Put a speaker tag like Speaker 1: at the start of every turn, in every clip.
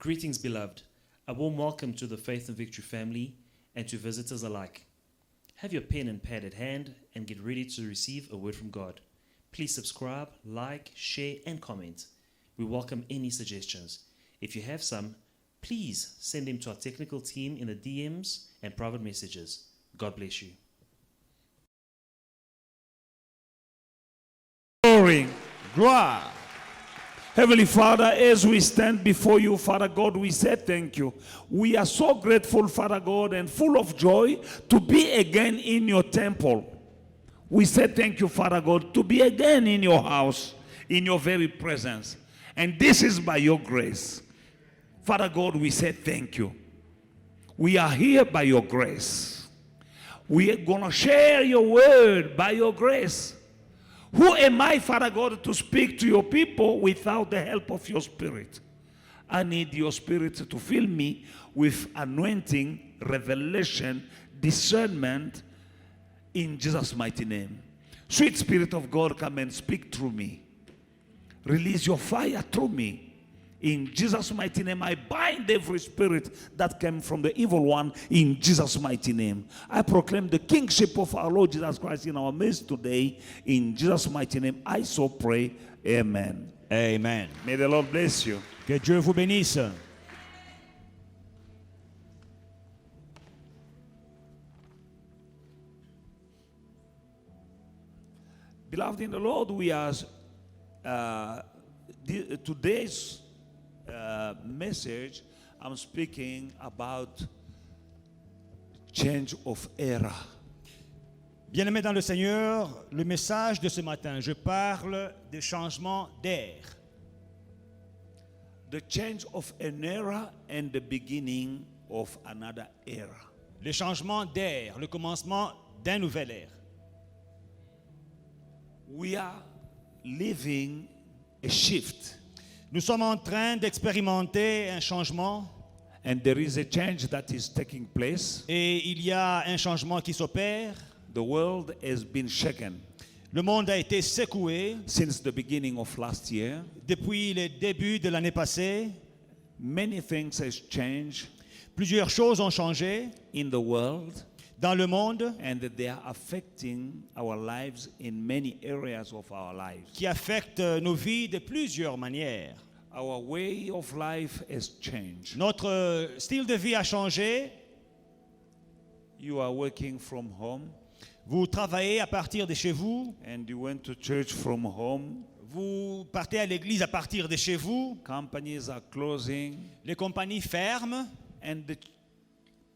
Speaker 1: Greetings, beloved. A warm welcome to the Faith and Victory family and to visitors alike. Have your pen and pad at hand and get ready to receive a word from God. Please subscribe, like, share, and comment. We welcome any suggestions. If you have some, please send them to our technical team in the DMs and private messages. God bless you.
Speaker 2: Gloire. Heavenly Father, as we stand before you, Father God, we say thank you. We are so grateful, Father God, and full of joy to be again in your temple. We say thank you, Father God, to be again in your house, in your very presence. And this is by your grace. Father God, we say thank you. We are here by your grace. We are going to share your word by your grace. Who am I, Father God, to speak to your people without the help of your Spirit? I need your Spirit to fill me with anointing, revelation, discernment in Jesus' mighty name. Sweet Spirit of God, come and speak through me. Release your fire through me. In Jesus' mighty name, I bind every spirit that came from the evil one in Jesus' mighty name. I proclaim the kingship of our Lord Jesus Christ in our midst today. In Jesus' mighty name, I so pray. Amen.
Speaker 3: Amen.
Speaker 2: May the Lord bless you.
Speaker 3: Que Dieu vous bénisse.
Speaker 2: Beloved in the Lord, we are today's message, I'm speaking about change of era.
Speaker 3: Bien-aimés dans le Seigneur, le message de ce matin, je parle des changements d'air.
Speaker 2: The change of an era and the beginning of another era.
Speaker 3: Le changement d'air, le commencement d'un nouvel ère.
Speaker 2: We are living a shift.
Speaker 3: Nous sommes en train d'expérimenter un changement.
Speaker 2: And there is a change that is taking place.
Speaker 3: Et il y a un changement qui s'opère.
Speaker 2: The world has been shaken.
Speaker 3: Le monde a été secoué.
Speaker 2: Since the beginning of last year.
Speaker 3: Depuis le début de l'année passée.
Speaker 2: Many things has changed.
Speaker 3: Plusieurs choses ont changé.
Speaker 2: In the world.
Speaker 3: Dans le monde.
Speaker 2: And they are affecting our lives in many areas of our lives.
Speaker 3: Qui affectent nos vies de plusieurs manières.
Speaker 2: Our way of life has changed.
Speaker 3: Notre style de vie a changé.
Speaker 2: You are working from home.
Speaker 3: Vous travaillez à partir de chez vous.
Speaker 2: And you went to church from home.
Speaker 3: Vous partez à l'église à partir de chez vous.
Speaker 2: Companies are closing.
Speaker 3: Les compagnies ferment.
Speaker 2: And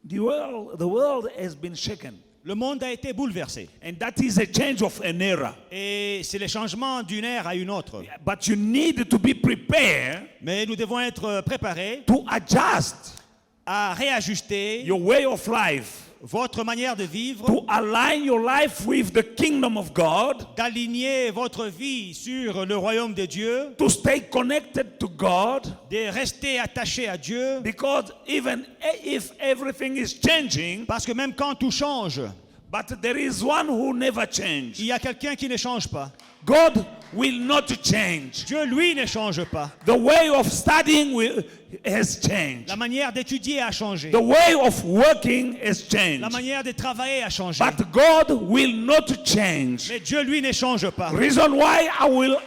Speaker 2: the world has been shaken.
Speaker 3: Le monde a été bouleversé.
Speaker 2: And that is a change of an era.
Speaker 3: Et c'est le changement d'une ère à une autre.
Speaker 2: But you need to be prepared.
Speaker 3: Mais nous devons être préparés
Speaker 2: to adjust
Speaker 3: à réajuster
Speaker 2: your way of life.
Speaker 3: Votre manière de vivre.
Speaker 2: To align your life with the kingdom of God.
Speaker 3: D'aligner votre vie sur le royaume de Dieu.
Speaker 2: To stay connected to God.
Speaker 3: De rester attaché à Dieu.
Speaker 2: Because even if everything is changing.
Speaker 3: Parce que même quand tout change.
Speaker 2: But there is one who never changes.
Speaker 3: Il y a quelqu'un qui ne change pas.
Speaker 2: God will not change.
Speaker 3: Dieu, lui, ne change pas.
Speaker 2: The way of studying has changed.
Speaker 3: La manière d'étudier a changé.
Speaker 2: The way of working has changed.
Speaker 3: La manière de travailler a changé.
Speaker 2: But God will not change.
Speaker 3: Mais Dieu, lui, ne change pas.
Speaker 2: Reason why I will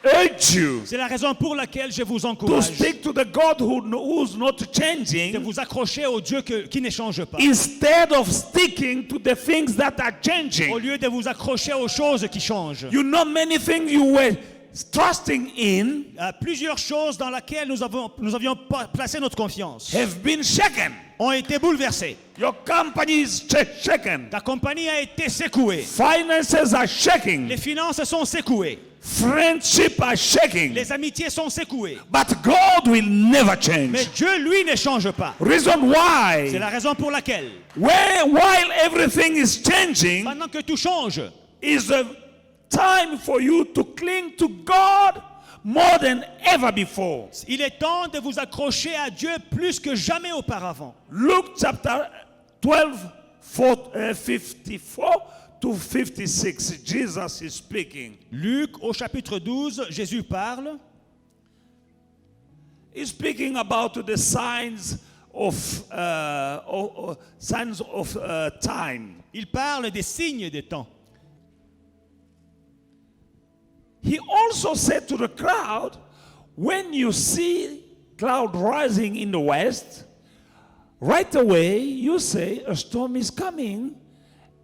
Speaker 2: urge you.
Speaker 3: C'est la raison pour laquelle je vous
Speaker 2: To
Speaker 3: encourage.
Speaker 2: stick to the God who's not changing.
Speaker 3: De vous accrocher au Dieu qui ne change pas.
Speaker 2: Instead of sticking to the things that are changing.
Speaker 3: Au lieu de vous accrocher aux choses qui changent.
Speaker 2: You know many things you were trusting in.
Speaker 3: Plusieurs choses dans lesquelles nous avions placé notre confiance.
Speaker 2: Have been shaken.
Speaker 3: Ont été bouleversées.
Speaker 2: Your company is shaken.
Speaker 3: Ta compagnie a été secouée.
Speaker 2: Finances are shaking.
Speaker 3: Les finances sont secouées.
Speaker 2: Friendship are shaking.
Speaker 3: Les amitiés sont secouées.
Speaker 2: But God will never change.
Speaker 3: Mais Dieu, lui, ne change pas.
Speaker 2: Reason why?
Speaker 3: C'est la raison pour laquelle.
Speaker 2: While everything is changing,
Speaker 3: pendant que tout change,
Speaker 2: is a time for you to cling to God more than ever before.
Speaker 3: Il est temps de vous accrocher à Dieu plus que jamais auparavant.
Speaker 2: Luke chapter 12, 54 to 56. Jesus is speaking.
Speaker 3: Luc au chapitre 12, Jésus parle.
Speaker 2: He's speaking about the signs of time.
Speaker 3: Il parle des signes des temps.
Speaker 2: He also said to the crowd, when you see cloud rising in the west, right away you say a storm is coming,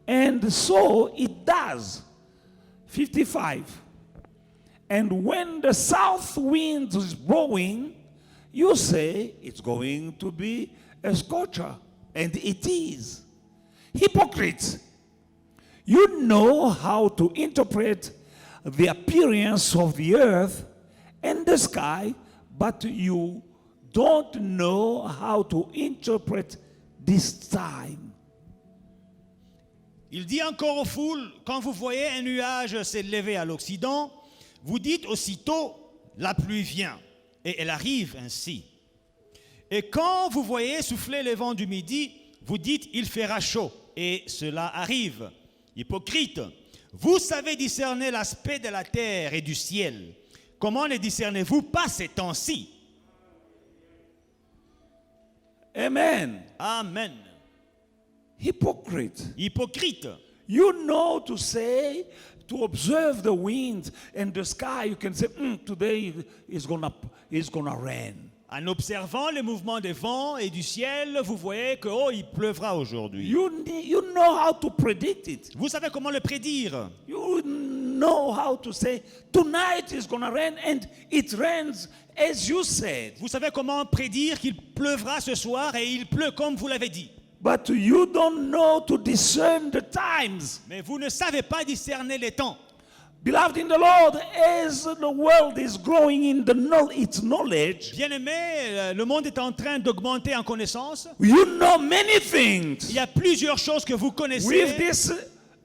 Speaker 2: and so it does. 55. And when the south wind is blowing, you say it's going to be a scorcher, and it is. Hypocrites, you know how to interpret the appearance of the earth and the sky, but you don't know how to interpret this time.
Speaker 3: Il dit encore aux foules, quand vous voyez un nuage s'élever à l'Occident, vous dites aussitôt, la pluie vient, et elle arrive ainsi. Et quand vous voyez souffler le vent du midi, vous dites, il fera chaud, et cela arrive. Hypocrite, vous savez discerner l'aspect de la terre et du ciel. Comment ne discernez-vous pas ces temps-ci?
Speaker 2: Amen.
Speaker 3: Amen.
Speaker 2: Hypocrite.
Speaker 3: Hypocrite.
Speaker 2: You know to say, to observe the wind and the sky, you can say, today is gonna rain.
Speaker 3: En observant le mouvement des vents et du ciel, vous voyez que il pleuvra aujourd'hui.
Speaker 2: You know how to predict it.
Speaker 3: Vous savez comment le prédire.
Speaker 2: You know how to say, tonight is gonna rain, and it rains as you said.
Speaker 3: Vous savez comment prédire qu'il pleuvra ce soir et il pleut comme vous l'avez dit.
Speaker 2: But you don't know to discern the times.
Speaker 3: Mais vous ne savez pas discerner les temps.
Speaker 2: Beloved in the Lord, as the world is growing in its knowledge,
Speaker 3: Bien-aimés, le monde est en train d'augmenter en connaissance.
Speaker 2: you know many things.
Speaker 3: Il y a plusieurs choses que vous connaissez.
Speaker 2: With this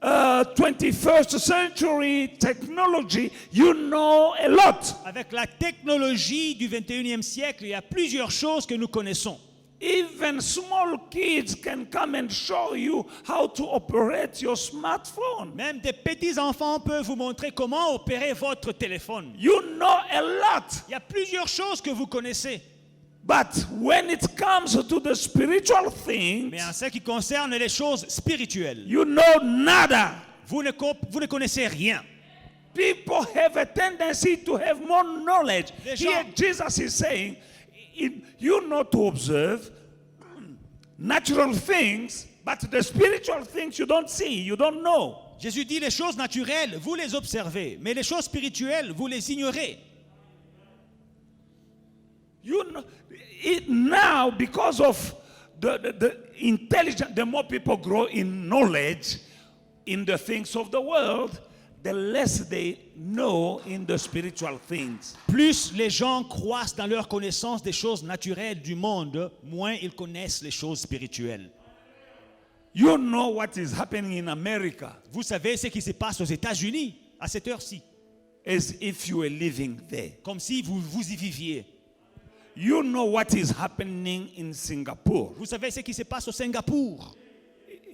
Speaker 2: 21st century technology, you know a lot.
Speaker 3: Avec la technologie du 21e siècle, il y a plusieurs choses que nous connaissons.
Speaker 2: Even small kids can come and show you how to operate your smartphone.
Speaker 3: Même des petits enfants peuvent vous montrer comment opérer votre téléphone.
Speaker 2: You know a lot.
Speaker 3: Il y a plusieurs choses que vous connaissez.
Speaker 2: But when it comes to the spiritual things,
Speaker 3: Mais en ce qui concerne les choses spirituelles,
Speaker 2: you know nada.
Speaker 3: vous ne connaissez rien.
Speaker 2: People have a tendency to have more knowledge.
Speaker 3: Les
Speaker 2: Here
Speaker 3: gens-
Speaker 2: Jesus is saying, you know to observe natural things, but the spiritual things you don't see, you don't know.
Speaker 3: Jésus dit les choses naturelles, vous les observez, mais les choses spirituelles, vous les ignorez.
Speaker 2: You know, now because of the intelligence, the more people grow in knowledge in the things of the world, the less they know in the spiritual things.
Speaker 3: Plus les gens croissent dans leur connaissance des choses naturelles du monde, moins ils connaissent les choses spirituelles.
Speaker 2: You know what is happening in America
Speaker 3: Vous savez ce qui se passe aux États-Unis à cette heure-ci,
Speaker 2: as if you were living there.
Speaker 3: comme si vous y viviez.
Speaker 2: You know what is happening in Singapore,
Speaker 3: Vous savez ce qui se passe au Singapour,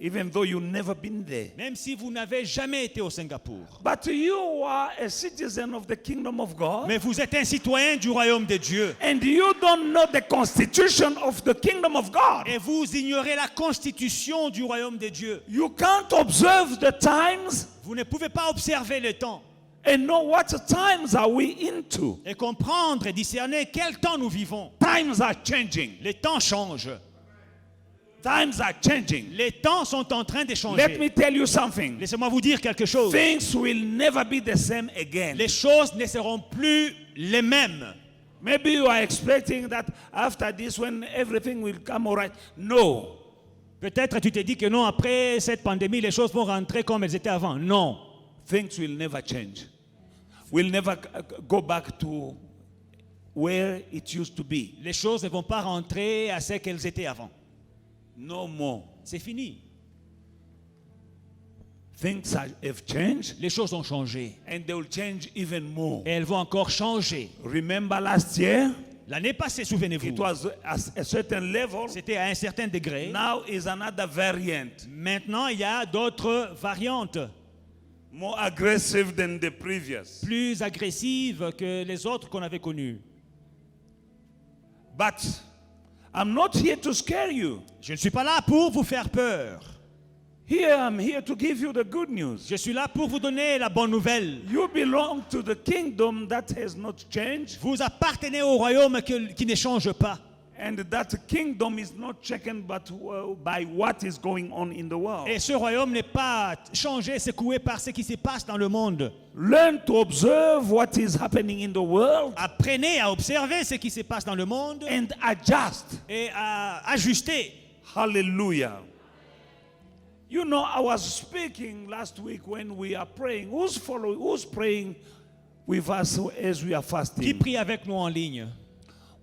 Speaker 2: even though you've never been there.
Speaker 3: même si vous n'avez jamais été au Singapour.
Speaker 2: But you are a citizen of the kingdom of God,
Speaker 3: Mais vous êtes un citoyen du royaume de Dieu.
Speaker 2: and you don't know the constitution of the kingdom of God.
Speaker 3: Et vous ignorez la constitution du royaume de Dieu.
Speaker 2: You can't observe the times
Speaker 3: Vous ne pouvez pas observer le temps
Speaker 2: and know what times are we into.
Speaker 3: et comprendre et discerner quel temps nous vivons.
Speaker 2: Times are changing.
Speaker 3: Les temps changent.
Speaker 2: Times are changing.
Speaker 3: Les temps sont en train de
Speaker 2: Let
Speaker 3: changer.
Speaker 2: me tell you something.
Speaker 3: Laissez-moi vous dire quelque chose.
Speaker 2: Things will never be the same again.
Speaker 3: Les choses ne seront plus les mêmes.
Speaker 2: Maybe you are expecting that after this, when everything will come all right. No.
Speaker 3: Peut-être tu t'es dit que non, après cette pandémie, les choses vont rentrer comme elles étaient avant. Non.
Speaker 2: Things will never change. We'll never go back to where it used to be.
Speaker 3: Les choses ne vont pas rentrer à ce qu'elles étaient avant.
Speaker 2: No more.
Speaker 3: C'est fini.
Speaker 2: Things have changed,
Speaker 3: Les choses ont changé.
Speaker 2: and they will change even more.
Speaker 3: Et elles vont encore changer.
Speaker 2: Remember last year?
Speaker 3: L'année passée,
Speaker 2: It
Speaker 3: souvenez-vous,
Speaker 2: was at a certain level.
Speaker 3: c'était à un certain degré.
Speaker 2: Now is another variant,
Speaker 3: Maintenant, il y a d'autres variantes
Speaker 2: more aggressive than the previous.
Speaker 3: plus agressives que les autres qu'on avait connues.
Speaker 2: But I'm not here to scare you.
Speaker 3: Je ne suis pas là pour vous faire peur.
Speaker 2: Here I'm here to give you the good news.
Speaker 3: Je suis là pour vous donner la bonne nouvelle.
Speaker 2: You belong to the kingdom that has not changed,
Speaker 3: Vous appartenez au royaume qui ne change pas.
Speaker 2: and that kingdom is not shaken but by what is going on in the world.
Speaker 3: Et ce royaume n'est pas changé, secoué par ce qui se passe dans le monde.
Speaker 2: Learn to observe what is happening in the world
Speaker 3: Apprenez à observer ce qui se passe dans le monde
Speaker 2: and adjust.
Speaker 3: et à ajuster.
Speaker 2: Hallelujah. You know, I was speaking last week when we are praying. Who's praying with us as we are
Speaker 3: Qui
Speaker 2: fasting?
Speaker 3: prie avec nous en ligne?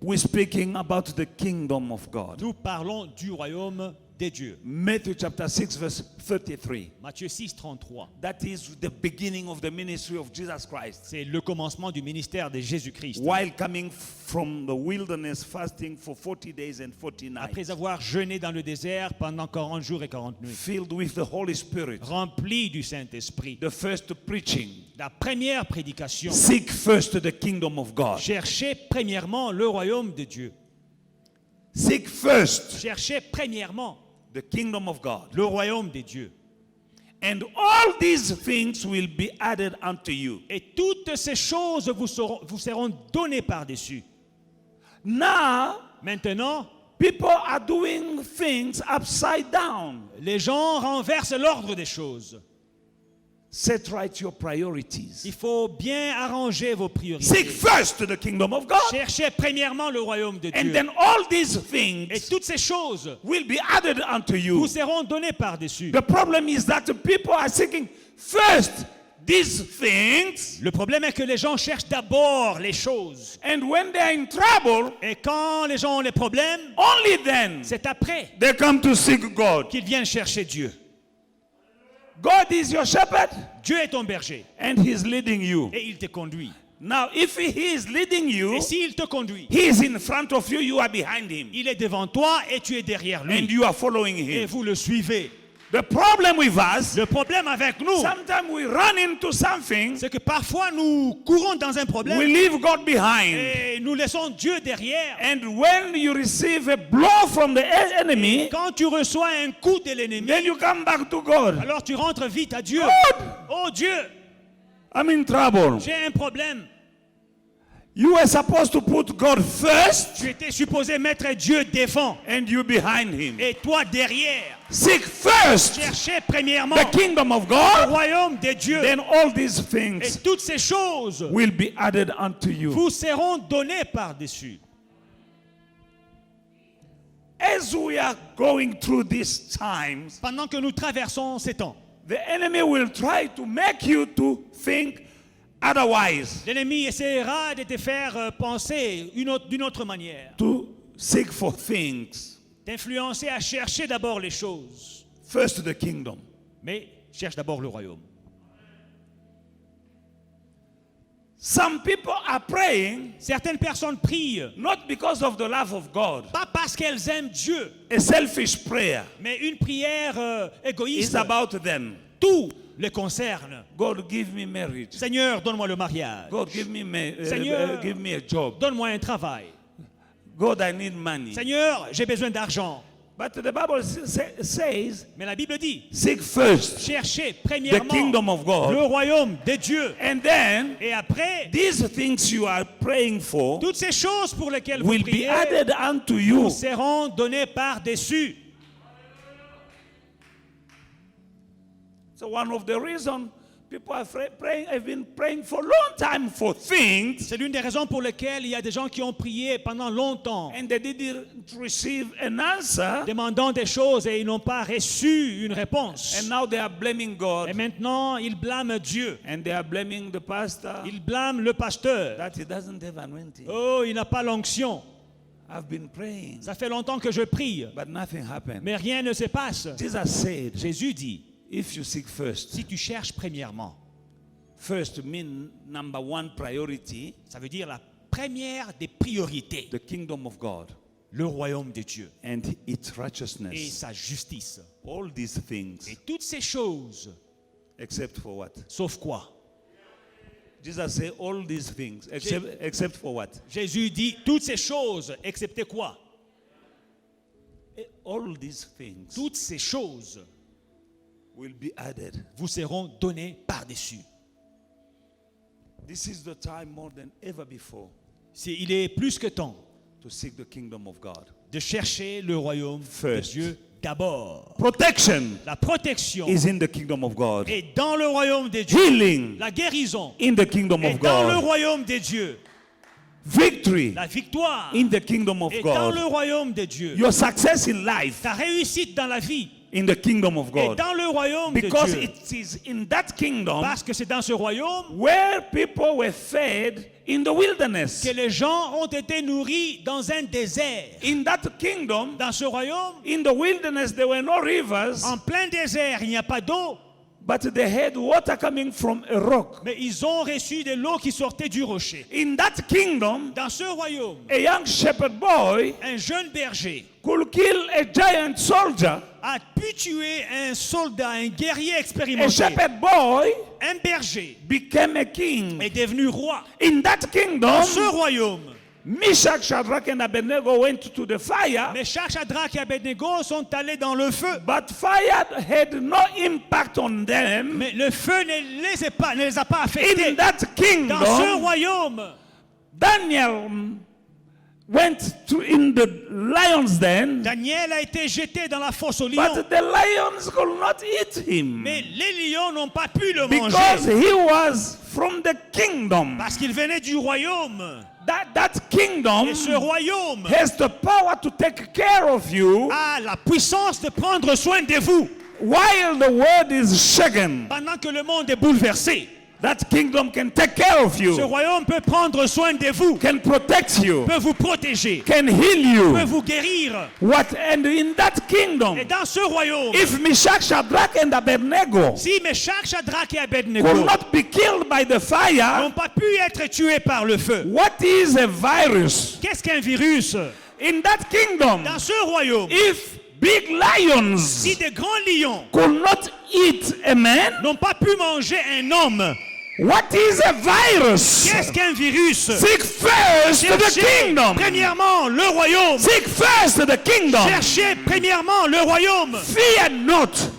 Speaker 2: We're speaking about the kingdom of God.
Speaker 3: Nous parlons du royaume des dieux.
Speaker 2: Matthew chapter 6 verse 33.
Speaker 3: Matthieu 6, 33.
Speaker 2: That is the beginning of the ministry of Jesus Christ.
Speaker 3: C'est le commencement du ministère de Jésus-Christ.
Speaker 2: While coming from the wilderness fasting for 40 days and 40 nights.
Speaker 3: Après avoir jeûné dans le désert pendant 40 jours et 40 nuits.
Speaker 2: Filled with the Holy Spirit.
Speaker 3: Rempli du Saint-Esprit.
Speaker 2: The first preaching.
Speaker 3: La première prédication.
Speaker 2: Seek first the kingdom of God.
Speaker 3: Cherchez premièrement le royaume de Dieu.
Speaker 2: Seek first
Speaker 3: Cherchez premièrement
Speaker 2: the kingdom of God.
Speaker 3: le royaume des dieux.
Speaker 2: And all these things will be added unto you.
Speaker 3: Et toutes ces choses vous seront données par-dessus.
Speaker 2: Now,
Speaker 3: Maintenant,
Speaker 2: people are doing things upside down.
Speaker 3: les gens renversent l'ordre des choses.
Speaker 2: Set right your priorities.
Speaker 3: Il faut bien arranger vos
Speaker 2: Seek
Speaker 3: priorités.
Speaker 2: first the kingdom of God.
Speaker 3: Cherchez premièrement le royaume de
Speaker 2: And
Speaker 3: Dieu.
Speaker 2: then all these
Speaker 3: Et
Speaker 2: things
Speaker 3: toutes ces choses
Speaker 2: will be added unto
Speaker 3: vous
Speaker 2: you.
Speaker 3: seront données par-dessus.
Speaker 2: The problem is that people are seeking first these things.
Speaker 3: Le problème est que les gens cherchent d'abord les choses.
Speaker 2: And when they are in trouble,
Speaker 3: Et quand les gens ont les problèmes,
Speaker 2: only then
Speaker 3: c'est après
Speaker 2: they come to seek God.
Speaker 3: qu'ils viennent chercher Dieu.
Speaker 2: God is your shepherd
Speaker 3: Dieu est ton berger
Speaker 2: and he's leading you.
Speaker 3: et il te conduit.
Speaker 2: Now, if he is leading you,
Speaker 3: Et s'il te conduit,
Speaker 2: he is in front of you, you are behind him.
Speaker 3: il est devant toi et tu es derrière
Speaker 2: And
Speaker 3: lui.
Speaker 2: you are following
Speaker 3: Et
Speaker 2: him.
Speaker 3: vous le suivez.
Speaker 2: The problem with us,
Speaker 3: Le problème avec nous,
Speaker 2: sometimes we run into something,
Speaker 3: c'est que parfois nous courons dans un
Speaker 2: we
Speaker 3: problème
Speaker 2: leave God behind.
Speaker 3: et nous laissons Dieu derrière.
Speaker 2: And when you receive a blow from the enemy,
Speaker 3: Quand tu reçois un coup de l'ennemi,
Speaker 2: then you come back to God.
Speaker 3: alors tu rentres vite à Dieu.
Speaker 2: God,
Speaker 3: Oh Dieu,
Speaker 2: I'm in trouble.
Speaker 3: j'ai un problème.
Speaker 2: You were supposed to put God first
Speaker 3: Tu étais supposé mettre Dieu devant
Speaker 2: and you behind him.
Speaker 3: et toi derrière.
Speaker 2: Seek first
Speaker 3: Cherchez premièrement
Speaker 2: the kingdom of
Speaker 3: le
Speaker 2: God,
Speaker 3: royaume de Dieu.
Speaker 2: then all these
Speaker 3: Et
Speaker 2: things
Speaker 3: toutes ces choses
Speaker 2: will be added unto you.
Speaker 3: vous seront données par-dessus.
Speaker 2: As we are going through these times,
Speaker 3: Pendant que nous traversons ces temps,
Speaker 2: the enemy will try to make you to think otherwise,
Speaker 3: l'ennemi essaiera de te faire penser d'une autre manière,
Speaker 2: to seek for things.
Speaker 3: d'influencer à chercher d'abord les choses.
Speaker 2: First the kingdom.
Speaker 3: Mais cherche d'abord le royaume.
Speaker 2: Some people are praying
Speaker 3: Certaines personnes prient,
Speaker 2: not because of the love of God.
Speaker 3: pas parce qu'elles aiment Dieu,
Speaker 2: A selfish prayer
Speaker 3: mais une prière
Speaker 2: is
Speaker 3: égoïste.
Speaker 2: about them.
Speaker 3: Tout les concerne.
Speaker 2: God, give me marriage.
Speaker 3: Seigneur, donne-moi le mariage.
Speaker 2: God, give me
Speaker 3: Seigneur,
Speaker 2: give me a job.
Speaker 3: Donne-moi un travail.
Speaker 2: God, I need money.
Speaker 3: Seigneur, j'ai besoin d'argent.
Speaker 2: But the Bible says,
Speaker 3: Mais la Bible dit,
Speaker 2: seek first
Speaker 3: cherchez
Speaker 2: the
Speaker 3: premièrement
Speaker 2: kingdom of
Speaker 3: le
Speaker 2: God,
Speaker 3: royaume de Dieu.
Speaker 2: and then
Speaker 3: Et après,
Speaker 2: these things you are praying for
Speaker 3: toutes ces choses pour lesquelles vous
Speaker 2: will be
Speaker 3: priez
Speaker 2: added unto you.
Speaker 3: vous seront données par-dessus.
Speaker 2: So one of the reasons people are praying, have been praying for a long time for things,
Speaker 3: C'est l'une des raisons pour lesquelles il y a des gens qui ont prié pendant longtemps,
Speaker 2: and they didn't receive an answer,
Speaker 3: demandant des choses et ils n'ont pas reçu une réponse.
Speaker 2: and now they are blaming
Speaker 3: Et
Speaker 2: God,
Speaker 3: maintenant, ils blâment Dieu.
Speaker 2: and they are blaming the pastor
Speaker 3: Ils blâment le pasteur.
Speaker 2: that he doesn't have anointing.
Speaker 3: Oh, il n'a pas l'onction.
Speaker 2: I've been praying,
Speaker 3: Ça fait longtemps que je prie,
Speaker 2: but nothing happened.
Speaker 3: mais rien ne se passe.
Speaker 2: Jesus said,
Speaker 3: Jésus dit,
Speaker 2: if you seek first,
Speaker 3: si tu cherches premièrement,
Speaker 2: first mean number one priority,
Speaker 3: ça veut dire la première des priorités,
Speaker 2: the kingdom of God
Speaker 3: le royaume de Dieu
Speaker 2: and its
Speaker 3: et
Speaker 2: righteousness.
Speaker 3: sa justice.
Speaker 2: All these things,
Speaker 3: Et toutes ces choses,
Speaker 2: except for what?
Speaker 3: sauf quoi?
Speaker 2: Jesus said all these things, except for what?
Speaker 3: Jésus dit toutes ces choses, excepté quoi?
Speaker 2: All these things
Speaker 3: Toutes ces choses
Speaker 2: will be added.
Speaker 3: vous seront données par-dessus.
Speaker 2: This is the time more than ever before
Speaker 3: Il est plus que temps
Speaker 2: to seek the kingdom of God.
Speaker 3: de chercher le royaume
Speaker 2: First.
Speaker 3: de Dieu d'abord.
Speaker 2: Protection
Speaker 3: La protection
Speaker 2: is in the kingdom of God.
Speaker 3: est dans le royaume de Dieu.
Speaker 2: Healing
Speaker 3: La guérison
Speaker 2: in the kingdom
Speaker 3: est
Speaker 2: of
Speaker 3: dans le
Speaker 2: God.
Speaker 3: royaume de Dieu.
Speaker 2: Victory
Speaker 3: La victoire
Speaker 2: in the kingdom of
Speaker 3: est dans le
Speaker 2: God.
Speaker 3: royaume de Dieu.
Speaker 2: Your success in life
Speaker 3: Ta réussite dans la vie
Speaker 2: in the kingdom of
Speaker 3: est
Speaker 2: God.
Speaker 3: dans le royaume de
Speaker 2: Because
Speaker 3: Dieu.
Speaker 2: it is in that kingdom
Speaker 3: Parce que c'est dans ce royaume
Speaker 2: where people were fed in the wilderness.
Speaker 3: que les gens ont été nourris dans un désert.
Speaker 2: In that kingdom,
Speaker 3: Dans ce royaume,
Speaker 2: in the wilderness, there were no rivers,
Speaker 3: en plein désert, il n'y a pas d'eau,
Speaker 2: but they had water coming from a rock.
Speaker 3: mais ils ont reçu de l'eau qui sortait du rocher.
Speaker 2: In that kingdom,
Speaker 3: Dans ce royaume,
Speaker 2: a young shepherd boy
Speaker 3: un jeune berger
Speaker 2: could kill a giant soldier.
Speaker 3: a pu tuer un soldat, un guerrier
Speaker 2: A
Speaker 3: expérimenté.
Speaker 2: shepherd boy
Speaker 3: Un berger
Speaker 2: became a king.
Speaker 3: est devenu roi.
Speaker 2: In that kingdom,
Speaker 3: Dans ce royaume,
Speaker 2: Meshach, Shadrach, and Abednego went to the fire,
Speaker 3: Meshach, Shadrach et Abednego sont allés dans le feu.
Speaker 2: but fire had no impact on them.
Speaker 3: Mais le feu ne les a pas affectés.
Speaker 2: In that
Speaker 3: Dans ce
Speaker 2: kingdom,
Speaker 3: royaume,
Speaker 2: Daniel went in the lion's den,
Speaker 3: Daniel a été jeté dans la fosse aux lions.
Speaker 2: but the lions could not eat him
Speaker 3: Mais les lions n'ont pas pu le
Speaker 2: because
Speaker 3: manger.
Speaker 2: he was from the kingdom.
Speaker 3: Parce qu'il venait du royaume.
Speaker 2: That kingdom
Speaker 3: Et ce royaume
Speaker 2: has the power to take care of you
Speaker 3: a la puissance de prendre soin de vous.
Speaker 2: while the world is shaken.
Speaker 3: Pendant que le monde est bouleversé,
Speaker 2: That kingdom can take care of
Speaker 3: ce
Speaker 2: you,
Speaker 3: royaume peut prendre soin de vous,
Speaker 2: can protect you,
Speaker 3: peut vous protéger,
Speaker 2: can heal
Speaker 3: peut
Speaker 2: you.
Speaker 3: vous guérir.
Speaker 2: And in that kingdom,
Speaker 3: Et dans ce royaume,
Speaker 2: if Meshach, Shadrach, and Abednego
Speaker 3: si Meshach, Shadrach et
Speaker 2: could
Speaker 3: Abednego
Speaker 2: not be killed by the fire,
Speaker 3: n'ont pas pu être tués par le feu,
Speaker 2: what is a virus?
Speaker 3: qu'est-ce qu'un virus?
Speaker 2: In that kingdom,
Speaker 3: Dans ce royaume,
Speaker 2: if big lions
Speaker 3: si des grands lions
Speaker 2: could not eat a man,
Speaker 3: n'ont pas pu manger un homme,
Speaker 2: what is a virus?
Speaker 3: qu'est-ce qu'un virus?
Speaker 2: Seek first the
Speaker 3: Cherchez
Speaker 2: kingdom.
Speaker 3: premièrement le royaume.
Speaker 2: Seek first the kingdom.
Speaker 3: Cherchez premièrement le royaume.
Speaker 2: Fear not.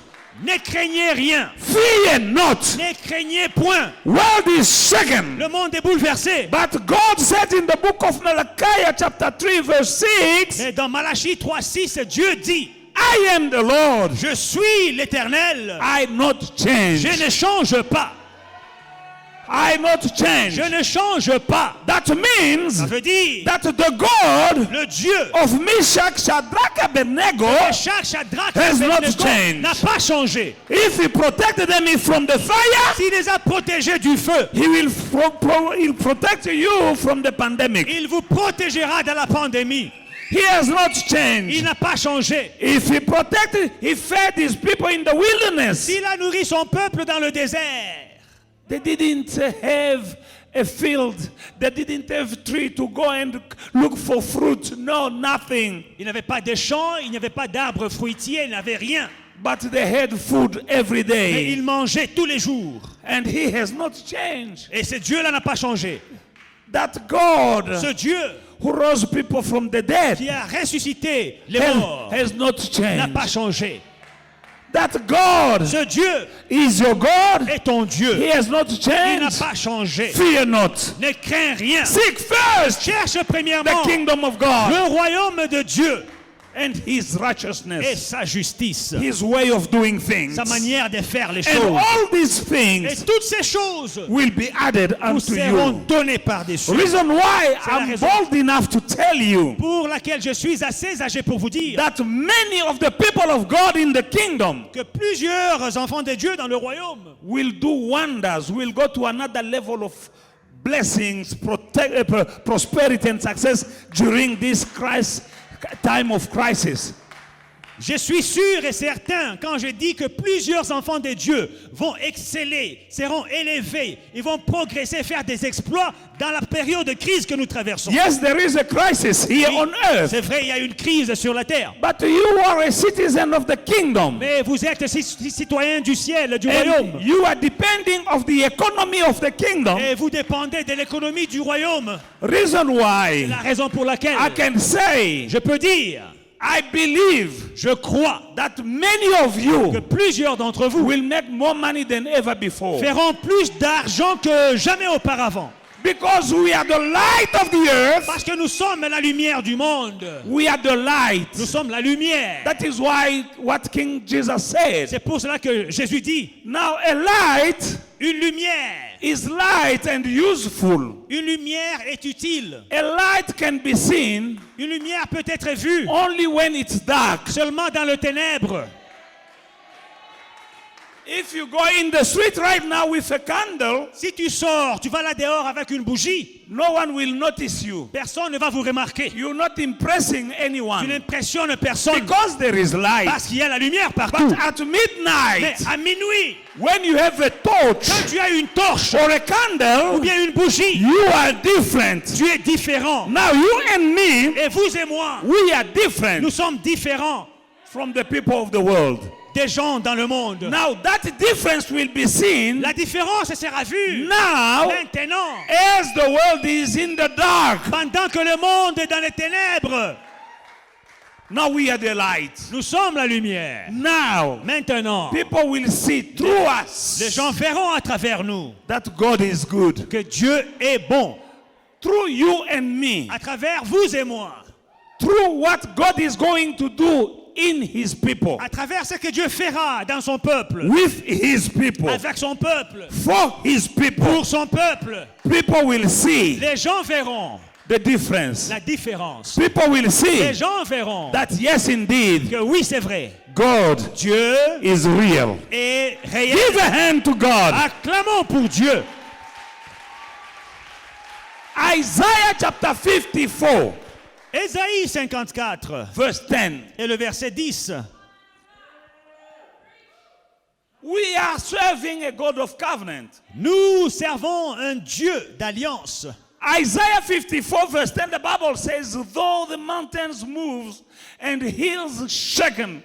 Speaker 3: Ne craignez rien.
Speaker 2: Fear not.
Speaker 3: Ne craignez point.
Speaker 2: World is shaken.
Speaker 3: Le monde est bouleversé.
Speaker 2: But God said in the book of Malachi chapter 3 verse 6,
Speaker 3: Mais dans Malachie 3:6, Dieu dit,
Speaker 2: I am the Lord.
Speaker 3: je suis l'Éternel.
Speaker 2: I not change.
Speaker 3: Je ne change pas.
Speaker 2: I not change.
Speaker 3: Je ne change pas.
Speaker 2: That means
Speaker 3: Ça veut dire,
Speaker 2: that the God
Speaker 3: le Dieu
Speaker 2: of Meshach, Shadrach, Abednego,
Speaker 3: Meshach, Shadrach et
Speaker 2: has not
Speaker 3: Abednego
Speaker 2: changed.
Speaker 3: n'a pas changé.
Speaker 2: if he protected them from the fire,
Speaker 3: S'il les a protégés du feu,
Speaker 2: he will he'll protect you from the pandemic.
Speaker 3: il vous protégera de la pandémie.
Speaker 2: He has not
Speaker 3: Il
Speaker 2: changed.
Speaker 3: n'a pas changé.
Speaker 2: If he protected, he fed his people in the wilderness.
Speaker 3: S'il a nourri son peuple dans le désert,
Speaker 2: They didn't have a field. They didn't have tree to go and look for fruit. No, nothing.
Speaker 3: il n'avait pas de champs, il n'y avait pas d'arbres fruitiers, il n'avait rien.
Speaker 2: But they had food every
Speaker 3: Mais
Speaker 2: day.
Speaker 3: il mangeait tous les jours.
Speaker 2: And he has not changed.
Speaker 3: Et ce Dieu-là n'a pas changé.
Speaker 2: That God
Speaker 3: Ce Dieu
Speaker 2: who rose people from the dead
Speaker 3: qui a ressuscité les morts
Speaker 2: has not
Speaker 3: n'a pas
Speaker 2: changed.
Speaker 3: changé.
Speaker 2: That God
Speaker 3: Ce Dieu
Speaker 2: is your God.
Speaker 3: est ton Dieu.
Speaker 2: He has not
Speaker 3: Il n'a
Speaker 2: changed.
Speaker 3: pas changé.
Speaker 2: Fear not.
Speaker 3: Ne crains rien.
Speaker 2: Seek first
Speaker 3: Cherche
Speaker 2: the
Speaker 3: premièrement
Speaker 2: kingdom of God
Speaker 3: le royaume de Dieu
Speaker 2: and his
Speaker 3: et
Speaker 2: righteousness,
Speaker 3: sa justice,
Speaker 2: his way of doing things.
Speaker 3: sa manière de faire les
Speaker 2: And
Speaker 3: choses.
Speaker 2: all these
Speaker 3: Et
Speaker 2: things
Speaker 3: toutes ces choses
Speaker 2: will be added
Speaker 3: vous
Speaker 2: unto
Speaker 3: seront
Speaker 2: you.
Speaker 3: données par-dessus.
Speaker 2: Reason why
Speaker 3: la
Speaker 2: I'm
Speaker 3: raison.
Speaker 2: bold enough to tell you
Speaker 3: Pour laquelle je suis assez âgé pour vous dire
Speaker 2: that many of the people of God in the kingdom
Speaker 3: que plusieurs enfants de Dieu dans le royaume
Speaker 2: will do wonders, will go to another level of blessings, prosperity and success during this time of crisis.
Speaker 3: Je suis sûr et certain quand je dis que plusieurs enfants de Dieu vont exceller, seront élevés, ils vont progresser, faire des exploits dans la période de crise que nous traversons.
Speaker 2: Yes, there is a crisis here
Speaker 3: Oui,
Speaker 2: on earth.
Speaker 3: c'est vrai, il y a une crise sur la terre.
Speaker 2: But you are a citizen of the kingdom.
Speaker 3: Mais vous êtes citoyens du ciel, du royaume.
Speaker 2: And you are depending of the economy of the kingdom.
Speaker 3: Et vous dépendez de l'économie du royaume.
Speaker 2: Reason why
Speaker 3: La raison pour laquelle
Speaker 2: I can say,
Speaker 3: je peux dire,
Speaker 2: I believe
Speaker 3: je crois
Speaker 2: that many of
Speaker 3: que
Speaker 2: you
Speaker 3: plusieurs d'entre vous
Speaker 2: will make more money than ever before.
Speaker 3: feront plus d'argent que jamais auparavant.
Speaker 2: Because we are the light of the earth.
Speaker 3: Parce que nous sommes la lumière du monde.
Speaker 2: We are the light.
Speaker 3: Nous sommes la lumière.
Speaker 2: That is why what King Jesus said.
Speaker 3: C'est pour cela que Jésus dit,
Speaker 2: Now a light
Speaker 3: une lumière.
Speaker 2: is light and useful.
Speaker 3: Une lumière est utile.
Speaker 2: A light can be seen
Speaker 3: Une lumière peut être vue
Speaker 2: only when it's dark.
Speaker 3: seulement dans le ténèbre.
Speaker 2: If you go in the street right now with a candle,
Speaker 3: Si tu sors, tu vas là dehors avec une bougie,
Speaker 2: no one will notice you.
Speaker 3: personne ne va vous remarquer.
Speaker 2: You're not impressing
Speaker 3: Tu
Speaker 2: anyone
Speaker 3: n'impressionnes personne
Speaker 2: because there is light.
Speaker 3: parce qu'il y a la lumière partout.
Speaker 2: But at
Speaker 3: Mais
Speaker 2: midnight,
Speaker 3: à minuit,
Speaker 2: when you have a torch
Speaker 3: quand tu as une torche
Speaker 2: or a
Speaker 3: ou
Speaker 2: candle,
Speaker 3: bien une bougie,
Speaker 2: you are different.
Speaker 3: tu es différent.
Speaker 2: Now you and me,
Speaker 3: Et vous et moi,
Speaker 2: we are different
Speaker 3: nous sommes différents
Speaker 2: from the people of the world.
Speaker 3: des gens dans le monde.
Speaker 2: Now that difference will be seen
Speaker 3: La différence sera vue
Speaker 2: now
Speaker 3: maintenant,
Speaker 2: as the world is in the dark.
Speaker 3: pendant que le monde est dans les ténèbres.
Speaker 2: Now we are the light.
Speaker 3: Nous sommes la lumière.
Speaker 2: Now
Speaker 3: Maintenant,
Speaker 2: people will see through us
Speaker 3: les gens verront à travers nous
Speaker 2: that God is good.
Speaker 3: que Dieu est bon.
Speaker 2: Through you and me.
Speaker 3: À travers vous et moi.
Speaker 2: Through what God is going to do in his people.
Speaker 3: À travers ce que Dieu fera dans son peuple.
Speaker 2: With his people.
Speaker 3: Avec son peuple.
Speaker 2: For his people.
Speaker 3: Pour son peuple.
Speaker 2: People will see
Speaker 3: Les gens verront
Speaker 2: the difference.
Speaker 3: la différence.
Speaker 2: People will
Speaker 3: Les
Speaker 2: see
Speaker 3: gens verront
Speaker 2: that yes indeed,
Speaker 3: que oui, c'est vrai.
Speaker 2: God
Speaker 3: Dieu
Speaker 2: is real.
Speaker 3: est réel.
Speaker 2: Give a hand to God.
Speaker 3: Acclamons pour Dieu.
Speaker 2: Isaiah chapter 54,
Speaker 3: Ésaïe 54
Speaker 2: verse 10.
Speaker 3: et le verset 10.
Speaker 2: We are serving a God of covenant.
Speaker 3: Nous servons un Dieu d'alliance.
Speaker 2: Isaiah 54 verse 10, the Bible says, though the mountains move and hills shaken,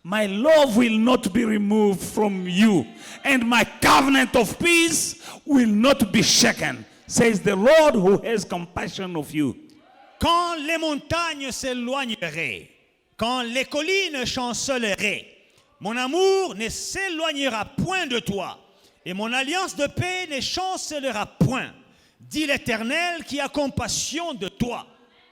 Speaker 2: my love will not be removed from you, and my covenant of peace will not be shaken, says the Lord who has compassion of you.
Speaker 3: Quand les montagnes s'éloigneraient, quand les collines chanceleraient, mon amour ne s'éloignera point de toi, et mon alliance de paix ne chancelera point, dit l'Éternel qui a compassion de toi.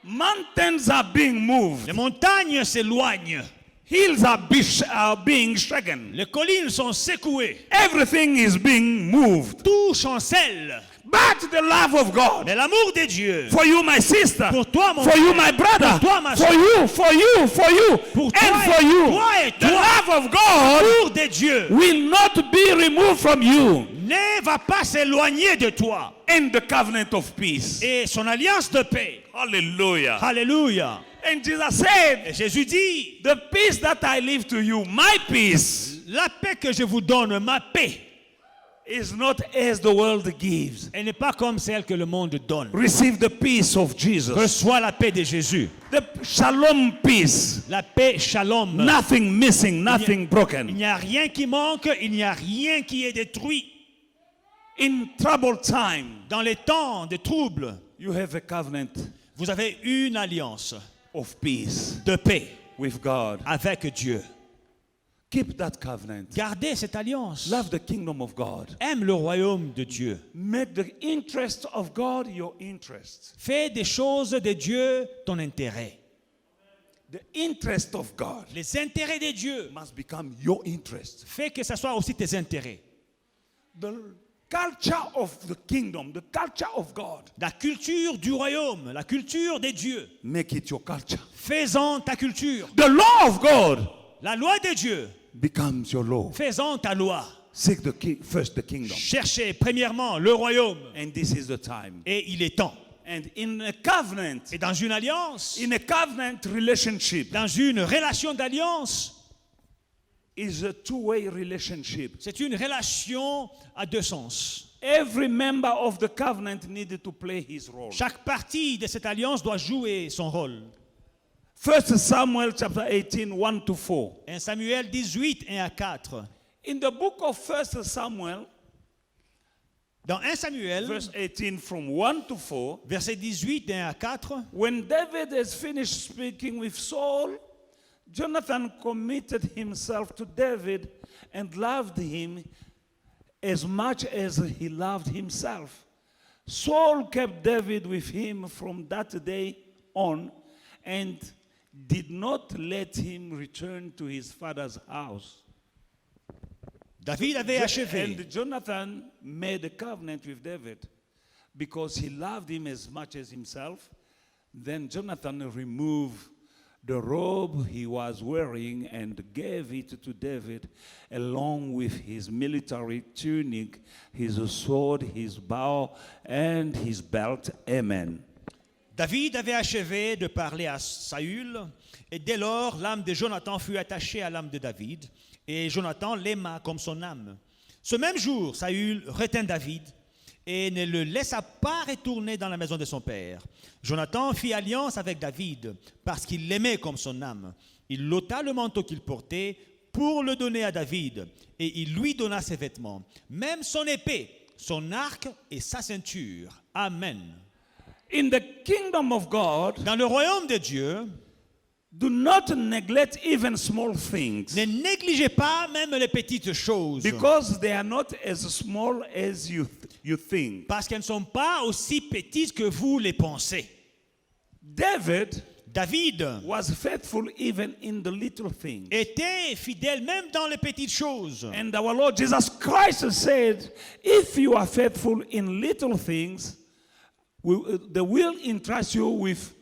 Speaker 2: Mountains are being moved.
Speaker 3: Les montagnes s'éloignent,
Speaker 2: Hills are being shaken.
Speaker 3: les collines sont secouées,
Speaker 2: Everything is being moved.
Speaker 3: tout chancelle.
Speaker 2: But the love of God
Speaker 3: Mais l'amour de Dieu,
Speaker 2: for you, my sister,
Speaker 3: pour toi, mon
Speaker 2: for you,
Speaker 3: frère,
Speaker 2: my brother,
Speaker 3: pour toi, ma
Speaker 2: for
Speaker 3: soeur,
Speaker 2: you, for you, for you,
Speaker 3: pour toi
Speaker 2: and
Speaker 3: et-
Speaker 2: for you,
Speaker 3: toi et
Speaker 2: the
Speaker 3: toi,
Speaker 2: love of God
Speaker 3: l'amour de Dieu
Speaker 2: will not be removed from you
Speaker 3: ne va pas s'éloigner de toi.
Speaker 2: in the covenant of peace.
Speaker 3: Et son alliance de paix.
Speaker 2: Hallelujah.
Speaker 3: Alléluia.
Speaker 2: And Jesus said,
Speaker 3: Et Jésus dit,
Speaker 2: the peace that I leave to you, my peace,
Speaker 3: la paix que je vous donne, ma paix,
Speaker 2: is not as the world gives.
Speaker 3: elle n'est pas comme celle que le monde donne.
Speaker 2: Receive the peace of Jesus.
Speaker 3: Reçois la paix de Jésus.
Speaker 2: The shalom peace.
Speaker 3: La paix shalom.
Speaker 2: Nothing missing, nothing
Speaker 3: Il
Speaker 2: broken.
Speaker 3: n'y a rien qui manque, il n'y a rien qui est détruit.
Speaker 2: In troubled time,
Speaker 3: Dans les temps de troubles,
Speaker 2: you have a covenant
Speaker 3: vous avez une alliance
Speaker 2: of peace
Speaker 3: de paix
Speaker 2: with God.
Speaker 3: avec Dieu.
Speaker 2: Keep that covenant.
Speaker 3: Gardez cette alliance.
Speaker 2: Love the kingdom of God.
Speaker 3: Aime le royaume de Dieu.
Speaker 2: Make the interest of God your interest.
Speaker 3: Fais des choses de Dieu ton intérêt.
Speaker 2: The interest of God
Speaker 3: Les intérêts de Dieu.
Speaker 2: must become your interest.
Speaker 3: Fais que ce soit aussi tes intérêts.
Speaker 2: The culture of the kingdom, the culture of God,
Speaker 3: La culture du royaume, la culture des dieux.
Speaker 2: make it your culture.
Speaker 3: Fais-en ta culture.
Speaker 2: The law of God
Speaker 3: La loi de Dieu.
Speaker 2: becomes your law.
Speaker 3: Fais-en ta loi.
Speaker 2: Seek first the kingdom.
Speaker 3: Cherchez premièrement le royaume.
Speaker 2: And this is the time.
Speaker 3: Et il est temps.
Speaker 2: And in a covenant,
Speaker 3: Et dans une alliance,
Speaker 2: in a covenant relationship,
Speaker 3: dans une relation d'alliance,
Speaker 2: is a two-way relationship.
Speaker 3: c'est une relation à deux sens.
Speaker 2: Every member of the covenant needed to play his role.
Speaker 3: Chaque partie de cette alliance doit jouer son rôle.
Speaker 2: 1 Samuel chapter 18, 1 to 4.
Speaker 3: 1 Samuel 18, 1 à 4.
Speaker 2: In the book of 1 Samuel,
Speaker 3: Dans 1 Samuel,
Speaker 2: verse 18 from 1 to 4,
Speaker 3: verset 18, 1 à 4,
Speaker 2: when David has finished speaking with Saul, Jonathan committed himself to David and loved him as much as he loved himself. Saul kept David with him from that day on and did not let him return to his father's house.
Speaker 3: David avait achevé.
Speaker 2: And Jonathan made a covenant with David because he loved him as much as himself. Then Jonathan removed the robe he was wearing and gave it to David along with his military tunic, his sword, his bow, and his belt. Amen.
Speaker 3: David avait achevé de parler à Saül, et dès lors, l'âme de Jonathan fut attachée à l'âme de David, et Jonathan l'aima comme son âme. Ce même jour, Saül retint David et ne le laissa pas retourner dans la maison de son père. Jonathan fit alliance avec David parce qu'il l'aimait comme son âme. Il ôta le manteau qu'il portait pour le donner à David, et il lui donna ses vêtements, même son épée, son arc et sa ceinture. Amen.
Speaker 2: In the kingdom of God,
Speaker 3: Dans le royaume de Dieu,
Speaker 2: do not neglect even small things
Speaker 3: ne négligez pas même les petites choses,
Speaker 2: because they are not as small as you think.
Speaker 3: parce qu'elles ne sont pas aussi petites que vous les pensez.
Speaker 2: David
Speaker 3: David
Speaker 2: was faithful even in the little things.
Speaker 3: était fidèle même dans les petites choses.
Speaker 2: And our Lord Jesus Christ said, if you are faithful in little things, they will entrust you with